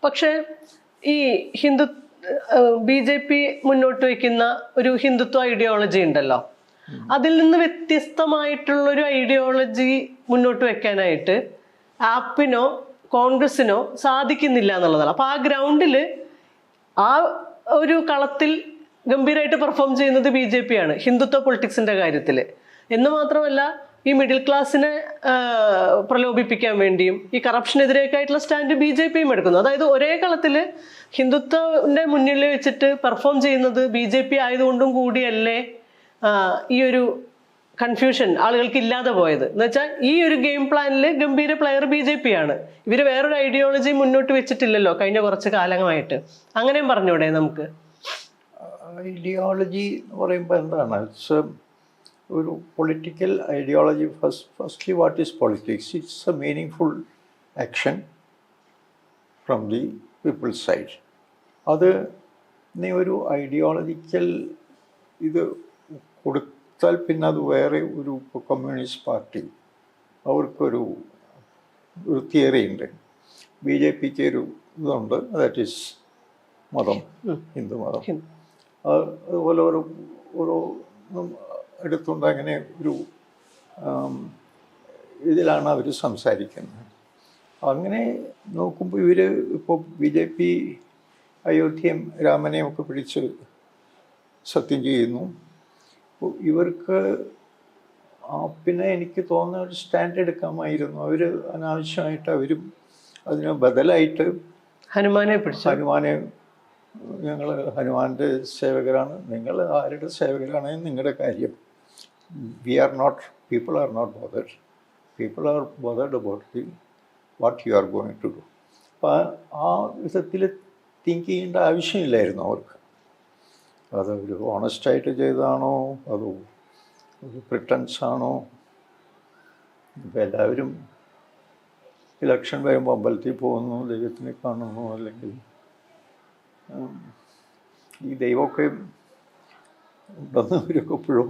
പക്ഷേ ഈ BJP മുന്നോട്ട് വയ്ക്കുന്ന ഒരു ഹിന്ദുത്വ ഐഡിയോളജി ഉണ്ടല്ലോ, അതിൽ നിന്ന് വ്യത്യസ്തമായിട്ടുള്ളൊരു ഐഡിയോളജി മുന്നോട്ട് വെക്കാനായിട്ട് ആപ്പിനോ കോൺഗ്രസിനോ സാധിക്കുന്നില്ല എന്നുള്ളതാണ്. അപ്പോൾ ആ ഗ്രൗണ്ടിൽ ആ ഒരു കളത്തിൽ ഗംഭീരമായിട്ട് പെർഫോം ചെയ്യുന്നത് BJP ആണ് ഹിന്ദുത്വ പൊളിറ്റിക്സിന്റെ കാര്യത്തിൽ. എന്ന് മാത്രമല്ല, ഈ മിഡിൽ ക്ലാസ്സിനെ പ്രലോഭിപ്പിക്കാൻ വേണ്ടിയും ഈ കറപ്ഷനെതിരെയൊക്കെയായിട്ടുള്ള സ്റ്റാൻഡ് BJPയും എടുക്കുന്നു. അതായത് ഒരേ കളത്തിൽ ഹിന്ദുത്വന്റെ മുന്നിൽ വെച്ചിട്ട് പെർഫോം ചെയ്യുന്നത് BJP ആയതുകൊണ്ടും കൂടിയല്ലേ ഈ ഒരു കൺഫ്യൂഷൻ ആളുകൾക്ക് ഇല്ലാതെ പോയത്. എന്ന് വെച്ചാൽ ഈ ഒരു ഗെയിം പ്ലാനിൽ ഗംഭീര പ്ലെയർ BJP ആണ്. ഇവർ വേറൊരു ഐഡിയോളജി മുന്നോട്ട് വെച്ചിട്ടില്ലല്ലോ കഴിഞ്ഞ കുറച്ച് കാലമായിട്ട്. അങ്ങനെയും പറഞ്ഞൂടെ നമുക്ക്? ഐഡിയോളജി എന്ന് പറയുമ്പോൾ എന്താണ്? ഒരു political ideology. Firstly what is politics? It's a meaning action from the people's side. അത് നീ ഒരു ഐഡിയോളജിക്കൽ ഇത് കൊടുത്താൽ പിന്നെ അത് വേറെ ഒരു കമ്മ്യൂണിസ്റ്റ് പാർട്ടി അവർക്കൊരു തിയറി ഉണ്ട്. BJPക്ക് ഒരു ഇതുണ്ട്, ദാറ്റ് ഈസ് മതം, ഹിന്ദു മതം. അതുപോലെ ഓരോ എടുത്തുകൊണ്ട് അങ്ങനെ ഒരു ഇതിലാണ് അവർ സംസാരിക്കുന്നത്. അങ്ങനെ നോക്കുമ്പോൾ ഇവർ ഇപ്പോൾ BJP അയോധ്യയും രാമനെയും ഒക്കെ പിടിച്ച് സത്യം ചെയ്യുന്നു. അപ്പോൾ ഇവർക്ക് പിന്നെ എനിക്ക് തോന്നുന്ന ഒരു സ്റ്റാൻഡ് എടുക്കാമായിരുന്നു. അവർ അനാവശ്യമായിട്ട് അവരും അതിന് ബദലായിട്ട് ഹനുമാനെ പിടിച്ചു. ഹനുമാനെ ഞങ്ങൾ ഹനുമാൻ്റെ സേവകരാണ്, നിങ്ങൾ ആരുടെ സേവകരാണ് നിങ്ങളുടെ കാര്യം. people are not bothered. People are bothered about what you are going to do. അപ്പോൾ ആ വിധത്തിൽ തിങ്ക് ചെയ്യേണ്ട ആവശ്യമില്ലായിരുന്നു അവർക്ക്. അത് ഒരു ഓണസ്റ്റായിട്ട് ചെയ്തതാണോ അതോ ഒരു പ്രിട്ടൻസ് ആണോ? ഇപ്പോൾ എല്ലാവരും ഇലക്ഷൻ വരുമ്പോൾ അമ്പലത്തിൽ പോകുന്നു, ദൈവത്തിനെ കാണുന്നു, അല്ലെങ്കിൽ ഈ ദൈവമൊക്കെ ഉണ്ടെന്ന് അവരൊക്കെ എപ്പോഴും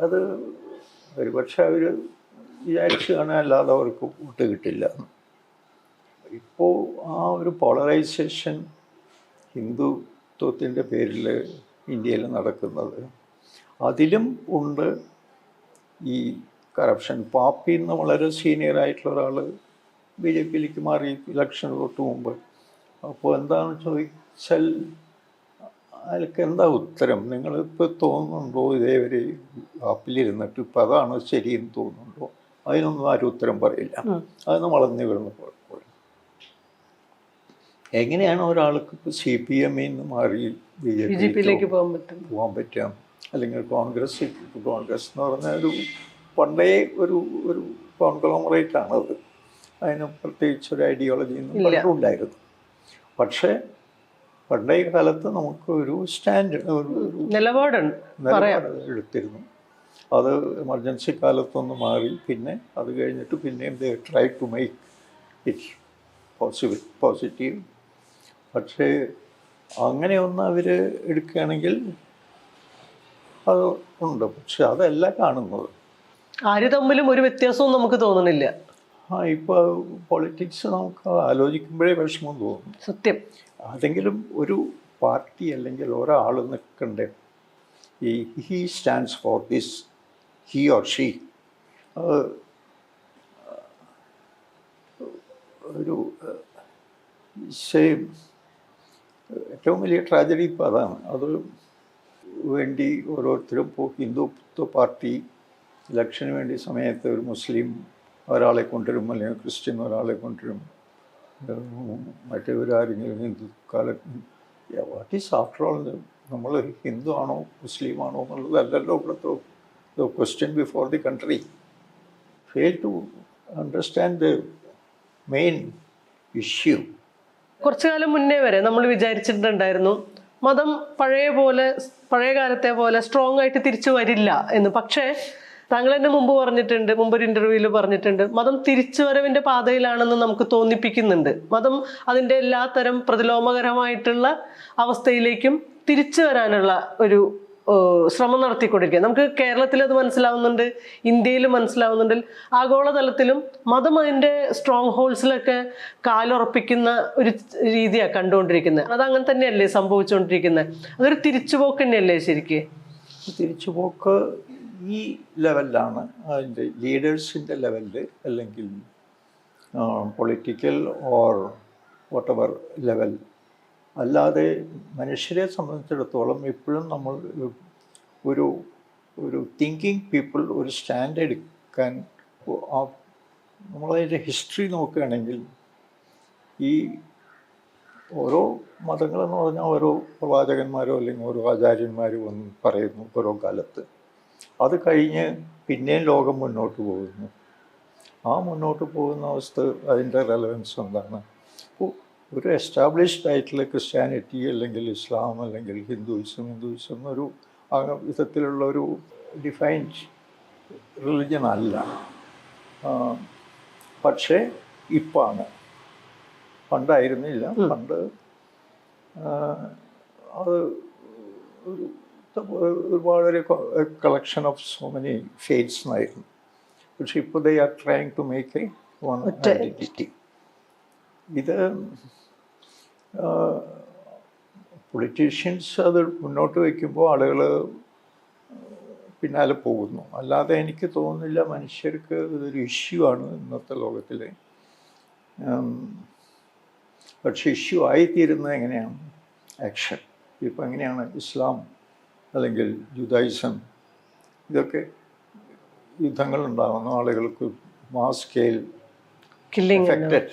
അത് ഒരുപക്ഷെ അവർ വിചാരിച്ച് കാണാൻ, അല്ലാതെ അവർക്ക് വോട്ട് കിട്ടില്ല. ഇപ്പോൾ ആ ഒരു പോളറൈസേഷൻ ഹിന്ദുത്വത്തിൻ്റെ പേരിൽ ഇന്ത്യയിൽ നടക്കുന്നത്, അതിലും ഉണ്ട് ഈ കറപ്ഷൻ. പാപ്പി എന്ന് വളരെ സീനിയറായിട്ടുള്ള ഒരാൾ BJPയിലേക്ക് മാറി ഇലക്ഷൻ തൊട്ട് മുമ്പ്. അപ്പോൾ എന്താണെന്ന് ചോദിച്ചാൽ അയാൾക്ക് എന്താ ഉത്തരം? നിങ്ങളിപ്പോൾ തോന്നുന്നുണ്ടോ ഇതേവരെ ആപ്പിലിരുന്നിട്ട് ഇപ്പം അതാണ് ശരിയെന്ന് തോന്നുന്നുണ്ടോ? അതിനൊന്നും ആരും ഉത്തരം പറയില്ല. അതൊന്ന് വളർന്നു വീഴുന്ന കുഴപ്പമില്ല. എങ്ങനെയാണ് ഒരാൾക്ക് ഇപ്പോൾ CPMയിൽ നിന്ന് മാറി BJPയിലേക്ക് പോകാൻ പറ്റുക? അല്ലെങ്കിൽ കോൺഗ്രസ് എന്ന് പറഞ്ഞ ഒരു പണ്ടേ ഒരു കോൺഗ്ലോമറേറ്റ് ആണത്. അതിന് പ്രത്യേകിച്ച് ഒരു ഐഡിയോളജി ഒന്നും പണ്ടുണ്ടായിരുന്നു. പക്ഷേ പണ്ടേ കാലത്ത് നമുക്ക് ഒരു സ്റ്റാൻഡ്, ഒരു നിലപാട് എടുത്തിരുന്നു. അത് എമർജൻസി കാലത്തൊന്ന് മാറി. പിന്നെ അത് കഴിഞ്ഞിട്ട് പിന്നെയും they try to make it positive. പക്ഷേ അങ്ങനെയൊന്ന് അവർ എടുക്കുകയാണെങ്കിൽ അത് ഉണ്ട്. പക്ഷെ അതല്ല കാണുന്നത്. ആര് തമ്മിലും ഒരു വ്യത്യാസവും നമുക്ക് തോന്നുന്നില്ല. ഇപ്പോൾ പൊളിറ്റിക്സ് നമുക്ക് ആലോചിക്കുമ്പോഴേ വിഷമം തോന്നും. സത്യം. അതെങ്കിലും ഒരു പാർട്ടി അല്ലെങ്കിൽ ഒരാൾ നിൽക്കണ്ടേ, ഈ he stands for this, he or she. ഒരു ഏറ്റവും വലിയ ട്രാജഡി ഇപ്പോൾ അതാണ്. അത് വേണ്ടി ഓരോരുത്തരും ഇപ്പോൾ ഹിന്ദുത്വ പാർട്ടി ഇലക്ഷന് വേണ്ടി സമയത്ത് ഒരു മുസ്ലിം ഒരാളെ കൊണ്ടുവരും, അല്ലെങ്കിൽ ക്രിസ്ത്യൻ ഒരാളെ കൊണ്ടുവരും, മറ്റേവരാരെങ്കിലും ഹിന്ദുക്കാലെ വാട്ട് ഈസ് ആഫ്റ്റർ ഓൾ നമ്മൾ ഹിന്ദു ആണോ മുസ്ലിം ആണോ എന്നുള്ളതല്ലല്ലോ ഇവിടുത്തെ question before the country. Fail to understand the main issue. കുറച്ചു കാലം മുന്നേ വരെ നമ്മൾ വിചാരിച്ചിട്ടുണ്ടായിരുന്നു മതം പഴയ കാലത്തെ പോലെ സ്ട്രോങ് ആയിട്ട് തിരിച്ചു വരില്ല എന്ന്. പക്ഷേ താങ്കൾ തന്നെ മുമ്പൊരു ഇന്റർവ്യൂവിൽ പറഞ്ഞിട്ടുണ്ട് മതം തിരിച്ചുവരവിന്റെ പാതയിലാണെന്ന് നമുക്ക് തോന്നിപ്പിക്കുന്നുണ്ട്. മതം അതിൻ്റെ എല്ലാത്തരം പ്രതിലോമകരമായിട്ടുള്ള അവസ്ഥയിലേക്കും തിരിച്ചു വരാനുള്ള ഒരു ശ്രമം നടത്തിക്കൊണ്ടിരിക്കുക. നമുക്ക് കേരളത്തിൽ അത് മനസ്സിലാവുന്നുണ്ട്, ഇന്ത്യയിൽ മനസ്സിലാവുന്നുണ്ട്, ആഗോളതലത്തിലും മതം അതിൻ്റെ സ്ട്രോങ് ഹോൾസിലൊക്കെ കാലുറപ്പിക്കുന്ന ഒരു രീതിയാണ് കണ്ടുകൊണ്ടിരിക്കുന്നത്. അതങ്ങനെ തന്നെയല്ലേ സംഭവിച്ചുകൊണ്ടിരിക്കുന്നത്? അതൊരു തിരിച്ചുപോക്ക് തന്നെയല്ലേ ശരിക്ക്? തിരിച്ചുപോക്ക് ഈ ലെവലിലാണ്, അതിൻ്റെ ലീഡേഴ്സിൻ്റെ ലെവലിൽ, അല്ലെങ്കിൽ പൊളിറ്റിക്കൽ ഓർ വാട്ടെവർ ലെവൽ. അല്ലാതെ മനുഷ്യരെ സംബന്ധിച്ചിടത്തോളം ഇപ്പോഴും നമ്മൾ ഒരു തിങ്കിങ് പീപ്പിൾ ഒരു സ്റ്റാൻഡ് എടുക്കാൻ, നമ്മളതിൻ്റെ ഹിസ്റ്ററി നോക്കുകയാണെങ്കിൽ ഈ ഓരോ മതങ്ങളെന്ന് പറഞ്ഞാൽ ഓരോ പ്രവാചകന്മാരോ അല്ലെങ്കിൽ ഓരോ ആചാര്യന്മാരോ വന്ന് പറയുന്നു ഓരോ കാലത്ത്. അത് കഴിഞ്ഞ് പിന്നെയും ലോകം മുന്നോട്ട് പോകുന്നു. ആ മുന്നോട്ട് പോകുന്ന അവസ്ഥ അതിൻ്റെ റെലവൻസ് എന്താണ്? ഇപ്പോൾ ഒരു എസ്റ്റാബ്ലിഷ്ഡ് ആയിട്ടുള്ള ക്രിസ്ത്യാനിറ്റി അല്ലെങ്കിൽ ഇസ്ലാം അല്ലെങ്കിൽ ഹിന്ദുയിസം എന്നൊരു വിധത്തിലുള്ള ഒരു ഡിഫൈൻഡ് റിലിജൻ അല്ല. പക്ഷേ ഇപ്പാണ്, പണ്ടായിരുന്നില്ല. പണ്ട് അത് ഒരുപാട് collection of so many faiths എന്നായിരുന്നു. പക്ഷെ ഇപ്പോൾ they are trying to make a one identity. ഇത് പൊളിറ്റീഷ്യൻസ് അത് മുന്നോട്ട് വയ്ക്കുമ്പോൾ ആളുകൾ പിന്നാലെ പോകുന്നു. അല്ലാതെ എനിക്ക് തോന്നുന്നില്ല മനുഷ്യർക്ക് ഇതൊരു ഇഷ്യൂ ആണ് ഇന്നത്തെ ലോകത്തിൽ. പക്ഷെ ഇഷ്യൂ ആയിത്തീരുന്നത് എങ്ങനെയാണ്? ആക്ഷൻ. ഇപ്പം എങ്ങനെയാണ് ഇസ്ലാം അല്ലെങ്കിൽ ജുദായിസം, ഇതൊക്കെ യുദ്ധങ്ങളുണ്ടാകുന്നു, ആളുകൾക്ക് മാസ് സ്കെയിൽ എഫക്റ്റഡ്.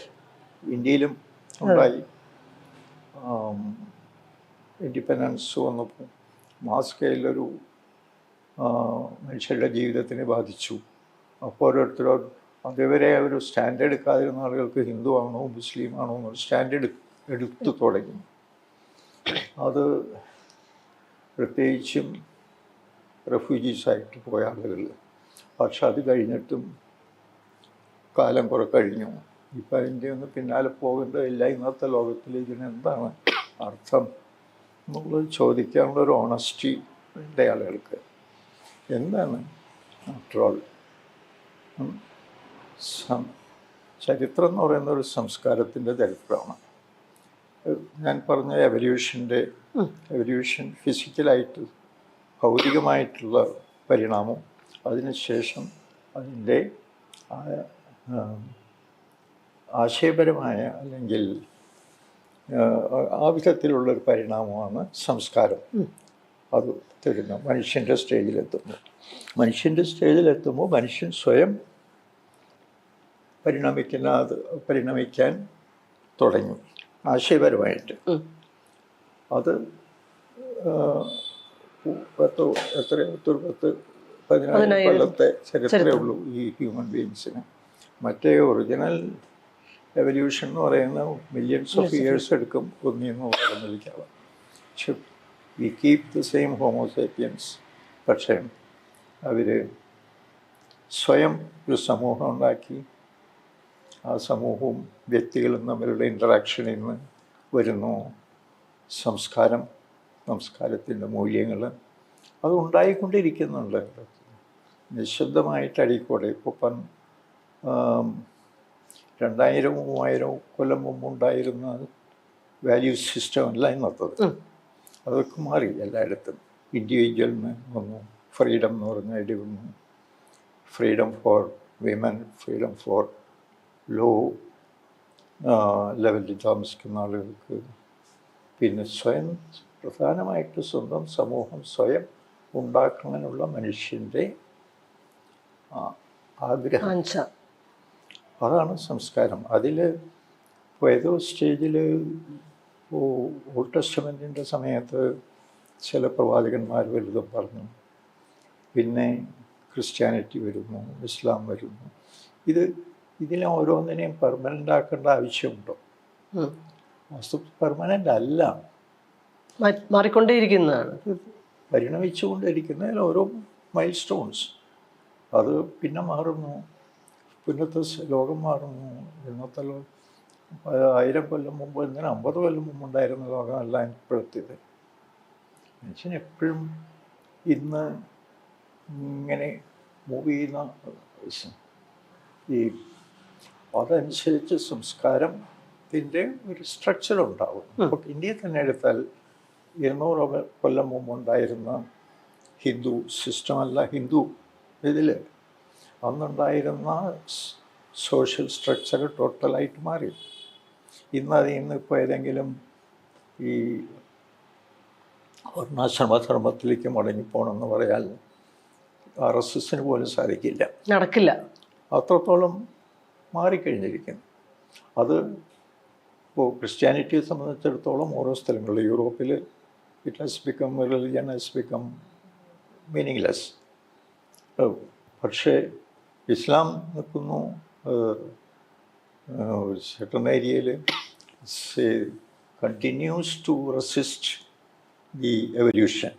ഇന്ത്യയിലും ഉണ്ടായി. ഇൻഡിപെൻഡൻസ് വന്നപ്പോൾ മാസ് സ്കെയിലൊരു മനുഷ്യരുടെ ജീവിതത്തിനെ ബാധിച്ചു. അപ്പോൾ ഓരോരുത്തരോ അതേവരെ ഒരു സ്റ്റാൻഡ് എടുക്കാതിരുന്ന ആളുകൾക്ക് ഹിന്ദു ആണോ മുസ്ലിം ആണോ എന്നൊരു സ്റ്റാൻഡ് എടുത്തു തുടങ്ങി. അത് പ്രത്യേകിച്ചും റെഫ്യൂജീസായിട്ട് പോയ ആളുകൾ. പക്ഷെ അത് കഴിഞ്ഞിട്ടും കാലം കുറെ കഴിഞ്ഞു. ഇപ്പം അതിൻ്റെ ഒന്നും പിന്നാലെ പോകേണ്ടതില്ല. ഇന്നത്തെ ലോകത്തിൽ ഇതിനെന്താണ് അർത്ഥം എന്നുള്ളത് ചോദിക്കാനുള്ള ഒരു ഓണസ്റ്റി ഉണ്ട് ആളുകൾക്ക്. എന്താണ് ആഫ്റ്റർ ഓൾ ചരിത്രം എന്ന് പറയുന്ന ഒരു സംസ്കാരത്തിൻ്റെ ചരിത്രമാണ്. ഞാൻ പറഞ്ഞ എവല്യൂഷൻ ഫിസിക്കലായിട്ട് ഭൗതികമായിട്ടുള്ള പരിണാമം, അതിനുശേഷം അതിൻ്റെ ആശയപരമായ അല്ലെങ്കിൽ ആ വിധത്തിലുള്ളൊരു പരിണാമമാണ് സംസ്കാരം. അത് തരുന്ന മനുഷ്യൻ്റെ സ്റ്റേജിലെത്തുമ്പോൾ മനുഷ്യൻ സ്വയം പരിണമിക്കാൻ തുടങ്ങി ആശയപരമായിട്ട്. അത് 10-15 കൊല്ലത്തെ ചരിത്രമേ ഉള്ളൂ ഈ ഹ്യൂമൻ ബീയിങ്സിന്. മറ്റേ ഒറിജിനൽ എവല്യൂഷൻ എന്ന് പറയുന്ന മില്യൺസ് ഓഫ് ഇയേഴ്സ് എടുക്കും ഒന്നിന്ന് ഓർമ്മിക്കാതെ. പക്ഷെ we keep the same Homo sapiens. പക്ഷേ അവർ സ്വയം ഒരു സമൂഹം ഉണ്ടാക്കി. ആ സമൂഹവും വ്യക്തികളും തമ്മിലുള്ള ഇൻറ്ററാക്ഷനിൽ നിന്ന് വരുന്നു സംസ്കാരത്തിൻ്റെ മൂല്യങ്ങൾ. അത് ഉണ്ടായിക്കൊണ്ടിരിക്കുന്നുണ്ട് നിശബ്ദമായിട്ട് അടിക്കൂടെ. ഇപ്പോൾ 2000-3000 കൊല്ലം മുമ്പുണ്ടായിരുന്ന വാല്യൂ സിസ്റ്റം അല്ല ഇന്നത്തത്. അതൊക്കെ മാറി എല്ലായിടത്തും. ഇൻഡിവിജ്വലിന് വന്നു, ഫ്രീഡം എന്ന് പറഞ്ഞ ഐഡിയ വന്നു. Freedom for women, freedom for low ലെവലിൽ താമസിക്കുന്ന ആളുകൾക്ക്, പിന്നെ സ്വയം പ്രധാനമായിട്ട് സ്വന്തം സമൂഹം സ്വയം ഉണ്ടാക്കാനുള്ള മനുഷ്യൻ്റെ ആഗ്രഹം, വാഞ്ച. അതാണ് സംസ്കാരം. അതിൽ ഇപ്പോൾ ഏതോ സ്റ്റേജിൽ ഓൾഡ് ടെസ്റ്റമെൻറ്റിൻ്റെ സമയത്ത് ചില പ്രവാചകന്മാർ വലുതും പറഞ്ഞു, പിന്നെ ക്രിസ്ത്യാനിറ്റി വരുന്നു, ഇസ്ലാം വരുന്നു. ഇതിനെ ഓരോന്നിനെയും പെർമനൻ്റ് ആക്കേണ്ട ആവശ്യമുണ്ടോ? വസ്തു പെർമനൻ്റ് അല്ല, മാറിക്കൊണ്ടേയിരിക്കുന്നതാണ്, പരിണമിച്ചുകൊണ്ടിരിക്കുന്നതിൽ ഓരോ മൈൽ സ്റ്റോൺസ്. അത് പിന്നെ മാറുന്നു, പിന്നത്തെ ലോകം മാറുന്നു. ഇന്നത്തെ 1000 കൊല്ലം മുമ്പ്, എന്തിനാ 50 കൊല്ലം മുമ്പുണ്ടായിരുന്ന ലോകമല്ല ഇപ്പോഴത്തേത്. മനുഷ്യൻ എപ്പോഴും ഇന്ന് ഇങ്ങനെ മൂവ് ചെയ്യുന്ന ഈ അതനുസരിച്ച് സംസ്കാരത്തിൻ്റെ ഒരു സ്ട്രക്ചർ ഉണ്ടാവും. ഇപ്പോൾ ഇന്ത്യയിൽ തന്നെ എടുത്താൽ 200 കൊല്ലം മുമ്പുണ്ടായിരുന്ന ഹിന്ദു സിസ്റ്റമല്ല, ഹിന്ദു ഇതിൽ അന്നുണ്ടായിരുന്ന സോഷ്യൽ സ്ട്രക്ചർ ടോട്ടലായിട്ട് മാറി. ഇന്നിപ്പോൾ ഏതെങ്കിലും ഈ വർണ്ണാശ്രമധർമ്മത്തിലേക്ക് മടങ്ങിപ്പോകണമെന്ന് പറയാൻ RSSന് പോലും സാധിക്കില്ല, നടക്കില്ല. അത്രത്തോളം മാറിക്കഴിഞ്ഞിരിക്കുന്നു. അത് ഇപ്പോൾ ക്രിസ്ത്യാനിറ്റിയെ സംബന്ധിച്ചിടത്തോളം ഓരോ സ്ഥലങ്ങളിൽ, യൂറോപ്പിൽ it has become, religion has become meaningless. പക്ഷേ ഇസ്ലാം നിൽക്കുന്നു ഒരു സെർട്ടൺ ഏരിയയിൽ, continues to resist the evolution.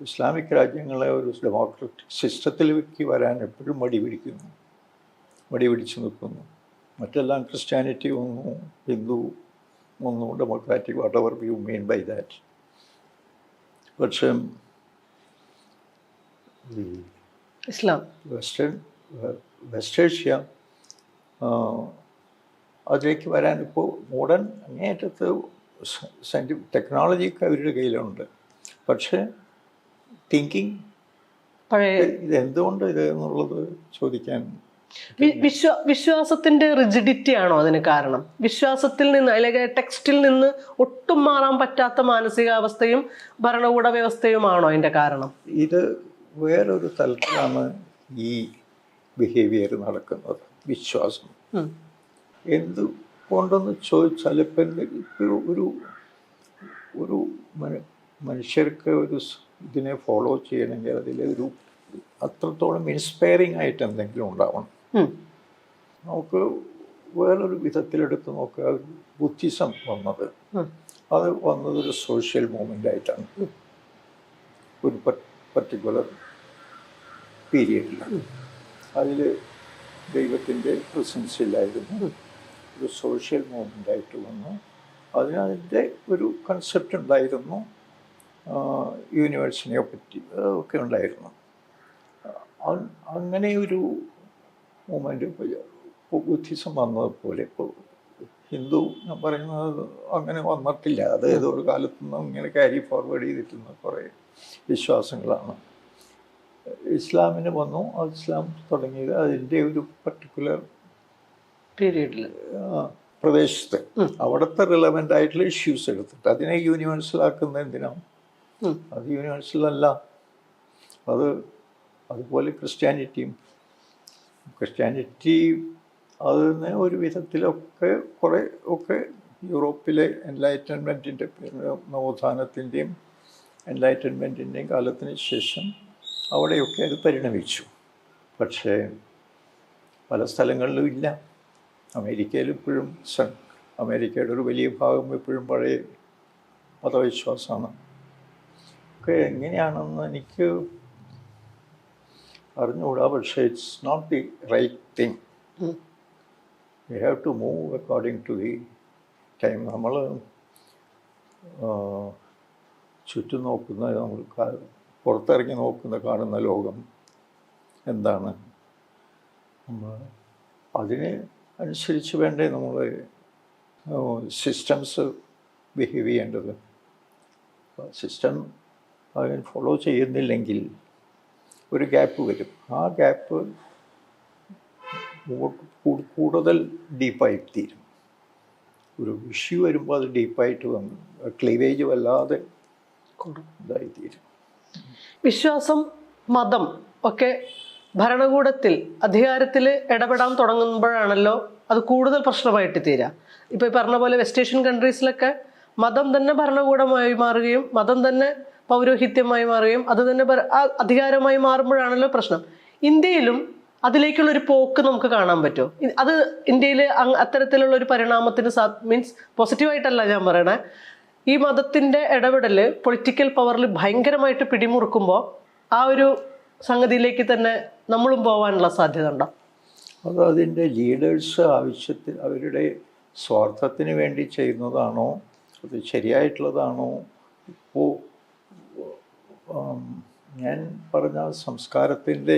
Islamic രാജ്യങ്ങളെ ഒരു ഡെമോക്രാറ്റിക് സിസ്റ്റത്തിലേക്ക് വരാൻ എപ്പോഴും മടി പിടിച്ചു നിൽക്കുന്നു. മറ്റെല്ലാം ക്രിസ്ത്യാനിറ്റി വന്നു, ഹിന്ദു വന്നു, democratic, whatever you mean by that. പക്ഷേ ഇസ്ലാം വെസ്റ്റ് ഏഷ്യ അതിലേക്ക് വരാൻ ഇപ്പോൾ മോഡേൺ അങ്ങേയറ്റത്ത് ടെക്നോളജിയൊക്കെ അവരുടെ കയ്യിലുണ്ട്. പക്ഷേ തിങ്കിങ് ഇതെന്തുകൊണ്ട് ഇത് എന്നുള്ളത് ചോദിക്കാൻ, വിശ്വാസത്തിന്റെ റിജിഡിറ്റി ആണോ അതിന് കാരണം? വിശ്വാസത്തിൽ നിന്ന്, അല്ലെങ്കിൽ ടെക്സ്റ്റിൽ നിന്ന് ഒട്ടും മാറാൻ പറ്റാത്ത മാനസികാവസ്ഥയും ഭരണകൂട വ്യവസ്ഥയുമാണോ അതിന്റെ കാരണം? ഇത് വേറൊരു തലത്തിലാണ് ഈ ബിഹേവിയർ നടക്കുന്നത്. വിശ്വാസം എന്തുകൊണ്ടെന്ന് ചോദിച്ചാൽ, ഇപ്പം ഒരു മനുഷ്യർക്ക് ഒരു ഇതിനെ ഫോളോ ചെയ്യണമെങ്കിൽ അതിലൊരു അത്രത്തോളം ഇൻസ്പയറിംഗ് ആയിട്ട് എന്തെങ്കിലും ഉണ്ടാവണം. നമുക്ക് വേറൊരു വിധത്തിലെടുത്ത് നോക്കുക, ബുദ്ധിസം അത് വന്നതൊരു സോഷ്യൽ മൂവ്മെൻ്റ് ആയിട്ടാണ്. ഒരു പർട്ടിക്കുലർ പീരിയഡിൽ അതിൽ ദൈവത്തിൻ്റെ പ്രസൻസ് ഇല്ലായിരുന്നു, ഒരു സോഷ്യൽ മൂവ്മെൻ്റ് ആയിട്ട് വന്നു. അതിൻ്റെ ഒരു കൺസെപ്റ്റ് ഉണ്ടായിരുന്നു, യൂണിവേഴ്സിനെ പറ്റി ഒക്കെ ഉണ്ടായിരുന്നു. അങ്ങനെ ഒരു മൂവ്മെൻറ്റ് ഇപ്പോൾ ബുദ്ധിസം വന്നതുപോലെ ഇപ്പോൾ ഹിന്ദു ഞാൻ പറയുന്നത് അങ്ങനെ വന്നിട്ടില്ല. അത് ഏതൊരു കാലത്തുനിന്നും ഇങ്ങനെ ക്യാരി ഫോർവേഡ് ചെയ്തിട്ടുന്ന കുറേ വിശ്വാസങ്ങളാണ്. ഇസ്ലാമിന് വന്നു, ഇസ്ലാം തുടങ്ങിയത് അതിൻ്റെ ഒരു പർട്ടിക്കുലർ പീരീഡിൽ പ്രദേശത്ത് അവിടുത്തെ റിലവൻ്റ് ആയിട്ടുള്ള ഇഷ്യൂസ് എടുത്തിട്ട് അതിനെ യൂണിവേഴ്സൽ ആക്കുന്നത് എന്തിനാണ്? അത് യൂണിവേഴ്സൽ അല്ല. അതുപോലെ ക്രിസ്ത്യാനിറ്റി അതിന് ഒരു വിധത്തിലൊക്കെ കുറേ ഒക്കെ യൂറോപ്പിലെ എൻലൈറ്റൻമെൻറ്റിൻ്റെ നവോത്ഥാനത്തിൻ്റെയും എൻലൈറ്റൻമെൻറ്റിൻ്റെയും കാലത്തിന് ശേഷം അവിടെയൊക്കെ അത് പരിണമിച്ചു. പക്ഷേ പല സ്ഥലങ്ങളിലും ഇല്ല. അമേരിക്കയിൽ ഇപ്പോഴും അമേരിക്കയുടെ ഒരു വലിയ ഭാഗം ഇപ്പോഴും പഴയ മതവിശ്വാസമാണ്. ഒക്കെ എങ്ങനെയാണെന്ന് എനിക്ക് അറിഞ്ഞുകൂടാ. പക്ഷേ it's not the right thing. We have to move according to the time. നമ്മൾ ചുറ്റും നോക്കുന്ന, നമ്മൾ പുറത്തിറങ്ങി കാണുന്ന ലോകം എന്താണ്, നമ്മൾ അതിന് അനുസരിച്ച് വേണ്ടേ നമ്മൾ സിസ്റ്റംസ് ബിഹേവ് ചെയ്യേണ്ടത്. സിസ്റ്റം അതിന് ഫോളോ ചെയ്യുന്നില്ലെങ്കിൽ ഒരു ഗ്യാപ്പ് വരും. ആ ഗ്യാപ്പ് കൂടുതൽ ഡീപ്പായി തീരും. ഒരു ഇഷ്യൂ വരുമ്പോൾ അത് ഡീപ്പായിട്ട് വന്നു ക്ലീവേജ് വല്ലാതെ ഇതായിത്തീരും. വിശ്വാസം, മതം ഒക്കെ ഭരണകൂടത്തിൽ അധികാരത്തിൽ ഇടപെടാൻ തുടങ്ങുമ്പോഴാണല്ലോ അത് കൂടുതൽ പ്രശ്നമായിട്ട് തീരുക. ഇപ്പോൾ ഈ പറഞ്ഞ പോലെ വെസ്റ്റ് ഏഷ്യൻ കൺട്രീസിലൊക്കെ മതം തന്നെ ഭരണകൂടമായി മാറുകയും മതം തന്നെ പൗരോഹിത്യമായി മാറുകയും അത് തന്നെ അധികാരമായി മാറുമ്പോഴാണല്ലോ പ്രശ്നം. ഇന്ത്യയിലും അതിലേക്കുള്ളൊരു പോക്ക് നമുക്ക് കാണാൻ പറ്റുമോ? അത് ഇന്ത്യയിൽ അത്തരത്തിലുള്ള ഒരു പരിണാമത്തിന് മീൻസ് പോസിറ്റീവായിട്ടല്ല ഞാൻ പറയണേ, ഈ മതത്തിൻ്റെ ഇടപെടൽ പൊളിറ്റിക്കൽ പവറിൽ ഭയങ്കരമായിട്ട് പിടിമുറുക്കുമ്പോൾ ആ ഒരു സംഗതിയിലേക്ക് തന്നെ നമ്മളും പോകാനുള്ള സാധ്യത ഉണ്ടോ? അത് അതിൻ്റെ ലീഡേഴ്സ് ആവശ്യത്തിന് അവരുടെ സ്വാർത്ഥത്തിന് വേണ്ടി ചെയ്യുന്നതാണോ, അത് ശരിയായിട്ടുള്ളതാണോ? ഇപ്പോൾ ഞാൻ പറഞ്ഞ സംസ്കാരത്തിൻ്റെ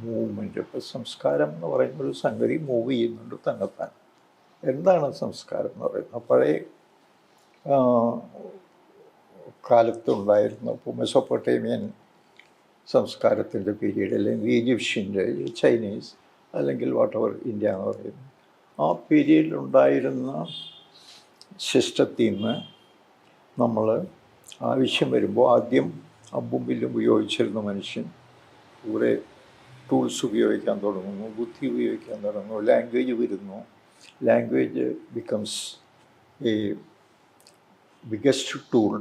മൂവ്മെൻറ്റ്, ഇപ്പോൾ സംസ്കാരം എന്ന് പറയുന്ന ഒരു സംഗതി മൂവ് ചെയ്യുന്നുണ്ട് തന്നെത്താൻ. എന്താണ് സംസ്കാരം എന്ന് പറയുന്നത്? പഴയ കാലത്തുണ്ടായിരുന്ന ഇപ്പോൾ മെസോപ്പൊട്ടേമിയൻ സംസ്കാരത്തിൻ്റെ പീരീഡ്, അല്ലെങ്കിൽ ഈജിപ്ഷ്യൻ്റെ, ചൈനീസ്, അല്ലെങ്കിൽ വാട്ട് എവർ ഇന്ത്യ എന്ന് പറയുന്നത്, ആ പീരീഡിലുണ്ടായിരുന്ന സിസ്റ്റത്തിൽ നിന്ന് നമ്മൾ ആവശ്യം വരുമ്പോൾ ആദ്യം അമ്പും വില്ലും ഉപയോഗിച്ചിരുന്ന മനുഷ്യൻ കൂടെ ടൂൾസ് ഉപയോഗിക്കാൻ തുടങ്ങുന്നു, ബുദ്ധി ഉപയോഗിക്കാൻ തുടങ്ങുന്നു, ലാംഗ്വേജ് വരുന്നു. Language becomes A biggest tool.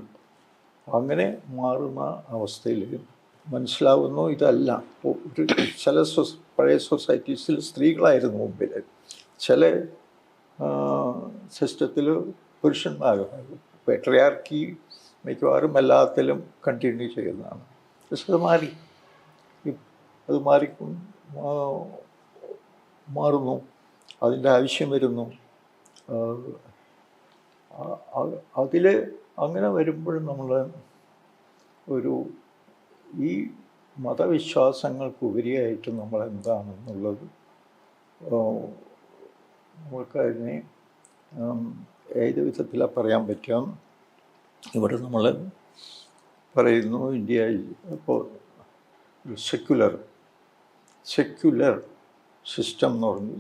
അങ്ങനെ മാറുന്ന അവസ്ഥയിൽ മനസ്സിലാവുന്നു ഇതല്ല. ഇപ്പോൾ ഒരു ചില പഴയ സൊസൈറ്റീസിൽ സ്ത്രീകളായിരുന്നു മുമ്പിൽ, ചില സിസ്റ്റത്തിൽ പുരുഷന്മാരും. പെട്രിയാർക്കി മിക്കവാറും എല്ലാത്തിലും കണ്ടിന്യൂ ചെയ്യുന്നതാണ്. പക്ഷെ അത് മാറി, അത് മാറുന്നു, അതിൻ്റെ ആവശ്യം വരുന്നു. അതിൽ അങ്ങനെ വരുമ്പോഴും നമ്മൾ ഒരു ഈ മതവിശ്വാസങ്ങൾക്കുപരിയായിട്ട് നമ്മൾ എന്താണെന്നുള്ളത് നമുക്കതിനെ ഏത് വിധത്തിലാണ് പറയാൻ പറ്റുക? ഇവിടെ നമ്മൾ പറയുന്നു ഇന്ത്യ ഇപ്പോൾ ഒരു സെക്യുലർ സിസ്റ്റം എന്ന് പറഞ്ഞ്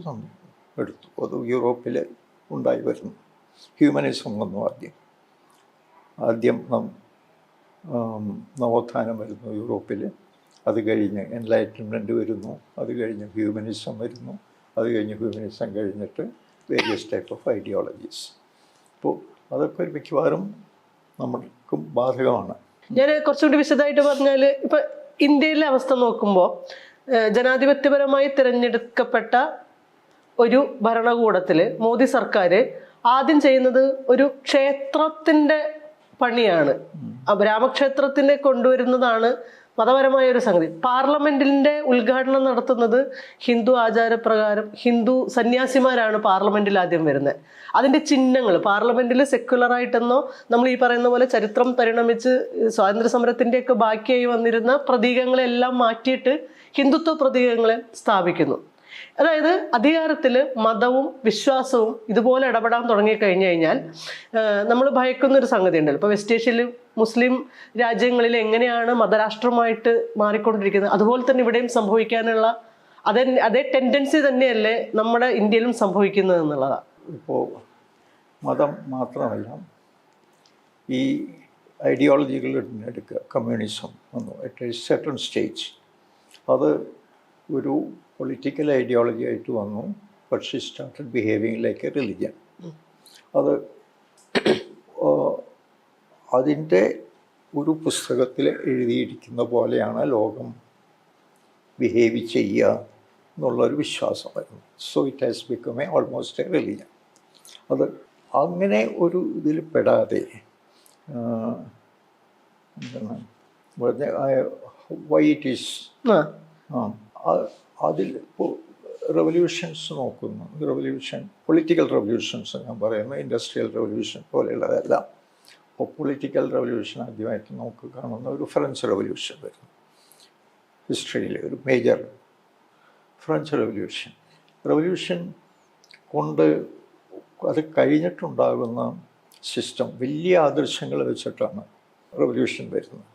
എടുത്തു. അത് യൂറോപ്പിൽ ഉണ്ടായി വരുന്നു. ഹ്യൂമനിസം വന്നു ആദ്യം നവോത്ഥാനം വരുന്നു യൂറോപ്പിൽ, അത് കഴിഞ്ഞ് എൻലൈറ്റൻമെൻറ്റ് വരുന്നു, അത് കഴിഞ്ഞ് ഹ്യൂമനിസം വരുന്നു, അത് കഴിഞ്ഞ് ഹ്യൂമനിസം കഴിഞ്ഞിട്ട് വേരിയസ് ടൈപ്പ് ഓഫ് ഐഡിയോളജീസ്. അപ്പോൾ അതൊക്കെ ഒരു മിക്കവാറും നമ്മൾക്കും ബാധകമാണ്. ഞാൻ കുറച്ചുകൂടി വിശദമായിട്ട് പറഞ്ഞാൽ, ഇപ്പം ഇന്ത്യയിലെ അവസ്ഥ നോക്കുമ്പോൾ ജനാധിപത്യപരമായി തിരഞ്ഞെടുക്കപ്പെട്ട ഒരു ഭരണകൂടത്തിൽ മോദി സർക്കാർ ആദ്യം ചെയ്യുന്നത് ഒരു ക്ഷേത്രത്തിൻ്റെ പണിയാണ്. രാമക്ഷേത്രത്തിനെ കൊണ്ടുവരുന്നതാണ് മതപരമായ ഒരു സംഗതി. പാർലമെന്റിന്റെ ഉദ്ഘാടനം നടത്തുന്നത് ഹിന്ദു ആചാരപ്രകാരം ഹിന്ദു സന്യാസിമാരാണ് പാർലമെന്റിൽ ആദ്യം വരുന്നത്. അതിന്റെ ചിഹ്നങ്ങൾ പാർലമെന്റിൽ സെക്യുലറായിട്ടെന്നോ നമ്മൾ ഈ പറയുന്ന പോലെ ചരിത്രം പരിണമിച്ച് സ്വാതന്ത്ര്യ സമരത്തിൻ്റെയൊക്കെ ബാക്കിയായി വന്നിരുന്ന പ്രതീകങ്ങളെല്ലാം മാറ്റിയിട്ട് ഹിന്ദുത്വ പ്രതീകങ്ങളെ സ്ഥാപിക്കുന്നു. അതായത് അധികാരത്തിൽ മതവും വിശ്വാസവും ഇതുപോലെ ഇടപെടാൻ തുടങ്ങിക്കഴിഞ്ഞു കഴിഞ്ഞാൽ നമ്മൾ ഭയക്കുന്നൊരു സംഗതി ഉണ്ടല്ലോ. ഇപ്പോൾ വെസ്റ്റ് ഏഷ്യയിൽ മുസ്ലിം രാജ്യങ്ങളിൽ എങ്ങനെയാണ് മതരാഷ്ട്രമായിട്ട് മാറിക്കൊണ്ടിരിക്കുന്നത്, അതുപോലെ തന്നെ ഇവിടെയും സംഭവിക്കാനുള്ള അതേ ടെൻഡൻസി തന്നെയല്ലേ നമ്മുടെ ഇന്ത്യയിലും സംഭവിക്കുന്നത് എന്നുള്ളതാണ്. ഇപ്പോൾ മതം മാത്രമല്ല, ഈ ഐഡിയോളജികൾ എടുക്കുക. കമ്മ്യൂണിസം വന്നു അറ്റ് എ സർട്ടൺ സ്റ്റേജ്. അത് ഒരു പൊളിറ്റിക്കൽ ഐഡിയോളജി ആയിട്ട് വന്നു. പക്ഷേ started behaving like A religion. അത് അതിൻ്റെ ഒരു പുസ്തകത്തിൽ എഴുതിയിരിക്കുന്ന പോലെയാണ് ലോകം ബിഹേവ് ചെയ്യുക എന്നുള്ളൊരു വിശ്വാസമായിരുന്നു. So it has become almost a religion. അത് അങ്ങനെ ഒരു ഇതിൽ പെടാതെ എന്താണ് വൈ ഇറ്റ് ഈസ് അതിൽ ഇപ്പോൾ റെവല്യൂഷൻസ് നോക്കുന്നു. പൊളിറ്റിക്കൽ റെവല്യൂഷൻസ് ഞാൻ പറയുന്നത് ഇൻഡസ്ട്രിയൽ റെവല്യൂഷൻ പോലെയുള്ളതെല്ലാം. അപ്പോൾ പൊളിറ്റിക്കൽ റെവല്യൂഷൻ ആദ്യമായിട്ട് നമുക്ക് കാണുന്ന ഒരു ഫ്രഞ്ച് റെവല്യൂഷൻ വരുന്നു ഹിസ്റ്ററിയിൽ, ഒരു മേജർ ഫ്രഞ്ച് റെവല്യൂഷൻ കൊണ്ട് അത് കഴിഞ്ഞിട്ടുണ്ടാകുന്ന സിസ്റ്റം വലിയ ആദർശങ്ങൾ വെച്ചിട്ടാണ് റെവല്യൂഷൻ വരുന്നത്.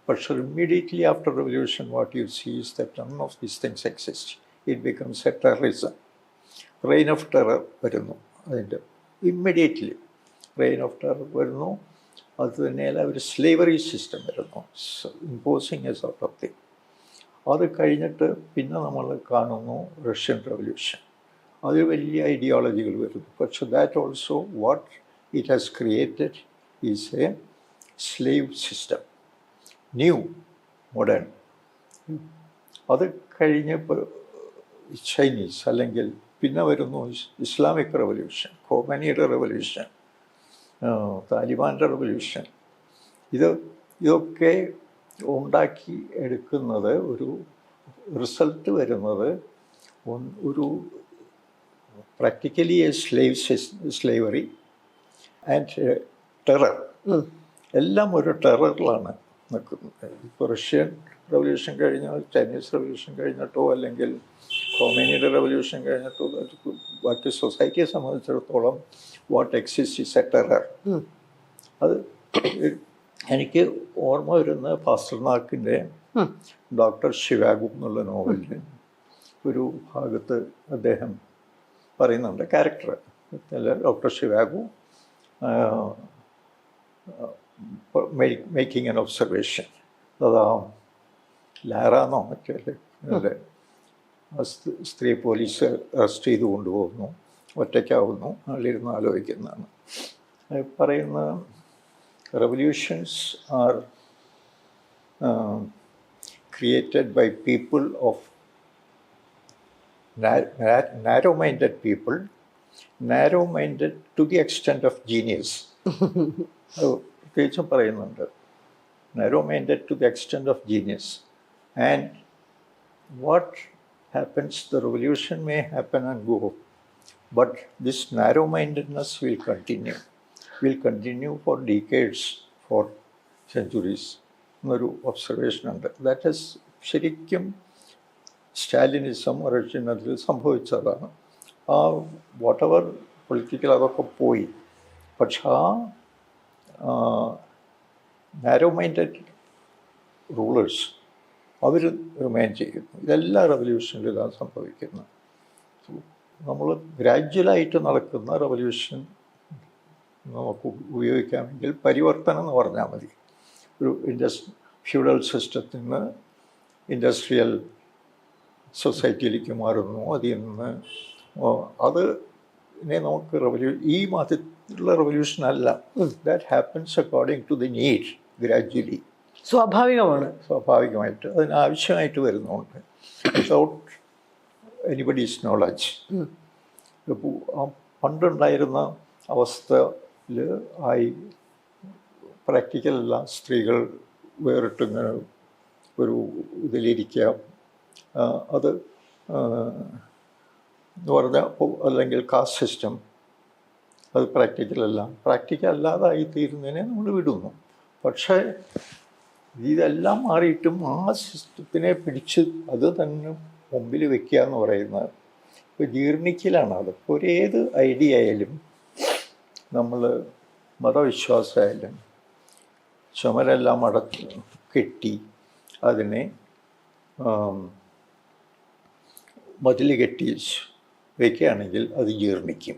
പക്ഷേ immediately after revolution what you see is that none of these things exist. It becomes a terrorism. Reign of terror വരുന്നു. അതിൻ്റെ ഇമ്മീഡിയറ്റ്ലി റെയിൻ ഓഫ് ടെറർ വരുന്നു. അത് തന്നെയല്ല ഒരു സ്ലേവറി സിസ്റ്റം വരുന്നു, imposing A sort of thing. അത് കഴിഞ്ഞിട്ട് പിന്നെ നമ്മൾ കാണുന്നു റഷ്യൻ റവല്യൂഷൻ. അത് വലിയ ഐഡിയോളജികൾ വരുന്നു. പക്ഷെ that also what it has created is A slave system, new modern. അത് കഴിഞ്ഞപ്പോൾ ചൈനീസ് അല്ലെങ്കിൽ പിന്നെ വരുന്നു ഇസ്ലാമിക് റവല്യൂഷൻ, ഖൊമേനിയുടെ റവല്യൂഷൻ, താലിബാൻ്റെ റവല്യൂഷൻ. ഇതൊക്കെ ഉണ്ടാക്കി എടുക്കുന്നത് ഒരു റിസൾട്ട് വരുന്നത് ഒരു practically A slavery and terror. എല്ലാം ഒരു ടെററിലാണ് നിൽക്കുന്നത്. ഇപ്പോൾ റഷ്യൻ റവല്യൂഷൻ കഴിഞ്ഞാൽ ചൈനീസ് റവല്യൂഷൻ കഴിഞ്ഞിട്ടോ അല്ലെങ്കിൽ ഖൊമേനിയുടെ റവല്യൂഷൻ കഴിഞ്ഞിട്ടോ ബാക്കി സൊസൈറ്റിയെ സംബന്ധിച്ചിടത്തോളം what exist is A terror. അത് എനിക്ക് ഓർമ്മ വരുന്ന പാസ്റ്റർനാക്കിൻ്റെ ഡോക്ടർ ശിവാഗു എന്നുള്ള നോവലിൽ ഒരു ഭാഗത്ത് അദ്ദേഹം പറയുന്നുണ്ട്, character doctor Zhivago making an observation. അതാ ലാറാന്നോ മറ്റേ അല്ലേ, സ്ത്രീ പോലീസ് അറസ്റ്റ് ചെയ്ത് കൊണ്ടുപോകുന്നു, ഒറ്റയ്ക്കാവുന്നു, ആളിരുന്ന് ആലോചിക്കുന്നതാണ്. പറയുന്ന revolutions are created by people of narrow-minded people, narrow-minded to the extent of genius. പ്രത്യേകിച്ചും പറയുന്നുണ്ട് narrow-minded to the extent of genius. And what happens, the revolution may happen and go, but this narrow-mindedness will continue for decades, for centuries എന്നൊരു observation ഉണ്ട്. That is ശരിക്കും Stalinism ഒറിജിനലിൽ സംഭവിച്ചതാണ്. ആ what ever political അതൊക്കെ പോയി, പക്ഷെ ആ narrow minded rulers അവർ remain ചെയ്യുന്നു. ഇതെല്ലാ റവല്യൂഷനിലും ഇതാണ് സംഭവിക്കുന്നത്. നമ്മൾ ഗ്രാജ്വലായിട്ട് നടക്കുന്ന റവല്യൂഷൻ നമുക്ക് ഉപയോഗിക്കാമെങ്കിൽ പരിവർത്തനം എന്ന് പറഞ്ഞാൽ മതി. ഒരു ഫ്യൂഡൽ സിസ്റ്റത്തിൽ നിന്ന് ഇൻഡസ്ട്രിയൽ സൊസൈറ്റിയിലേക്ക് മാറുന്നു. അതിൽ നിന്ന് അതിനെ നമുക്ക് ഈ മാറ്റത്തിലുള്ള റവല്യൂഷൻ അല്ല. That happens according to the need, gradually, സ്വാഭാവികമായിട്ട് അതിനാവശ്യമായിട്ട് വരുന്നുണ്ട്, വിത്തൗട്ട് എനിബഡീസ് നോളജ്. പണ്ടുണ്ടായിരുന്ന അവസ്ഥയിൽ ആയി പ്രാക്ടിക്കലല്ല. സ്ത്രീകൾ വേറിട്ടിങ്ങനെ ഒരു ഇതിലിരിക്കാം, അത് എന്ന് പറഞ്ഞാൽ, അല്ലെങ്കിൽ കാസ്റ്റ് സിസ്റ്റം, അത് പ്രാക്ടിക്കലല്ല. പ്രാക്ടിക്കൽ അല്ലാതായി തീരുന്നതിനെ നമ്മൾ വിടുന്നു. പക്ഷേ ഇതെല്ലാം മാറിയിട്ടും ആ സിസ്റ്റത്തിനെ പിടിച്ച് അത് തന്നെ മുമ്പിൽ വയ്ക്കുക എന്ന് പറയുന്നത് ഇപ്പോൾ ജീർണിക്കലാണ്. അത് ഇപ്പോൾ ഏത് ഐഡിയ ആയാലും, നമ്മൾ മതവിശ്വാസമായാലും ചുമരെല്ലാം കെട്ടി അതിനെ മതിൽ കെട്ടി വയ്ക്കുകയാണെങ്കിൽ അത് ജീർണിക്കും.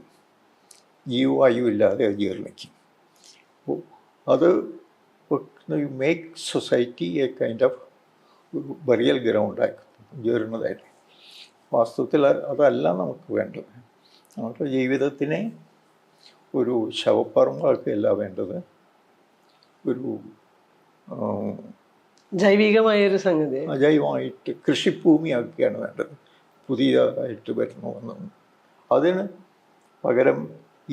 ജീവവായു ഇല്ലാതെ അത് ജീർണിക്കും. അപ്പോൾ അത് you make society a kind of burial ഗ്രൗണ്ടാക്കി ജീർണതായിട്ട്. വാസ്തവത്തിൽ അതല്ല നമുക്ക് വേണ്ടത്. നമ്മുടെ ജീവിതത്തിനെ ഒരു ശവപ്പറമ്പാക്കുകയല്ല വേണ്ടത്, ഒരു ജൈവികമായൊരു സംഗതി, അജൈവമായിട്ട് കൃഷിഭൂമിയാക്കുകയാണ് വേണ്ടത്. പുതിയതായിട്ട് വരുന്നു. അതിന് പകരം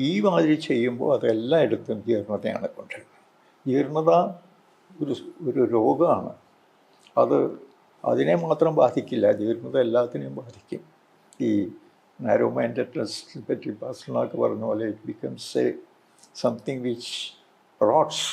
ഈ മാതിരി ചെയ്യുമ്പോൾ അതെല്ലായിടത്തും ജീർണതയാണ് കൊണ്ടുവരുന്നത്. ജീർണത ഒരു രോഗമാണ്. അതിനെ മാത്രം ബാധിക്കില്ല, ജീർണത എല്ലാത്തിനെയും ബാധിക്കും. ഈ നാരോ മൈൻഡഡ്നെസ്സിനെ പറ്റി പാസ്റ്റർനാക്ക് പറഞ്ഞ പോലെ it becomes a something which റോട്ട്സ്.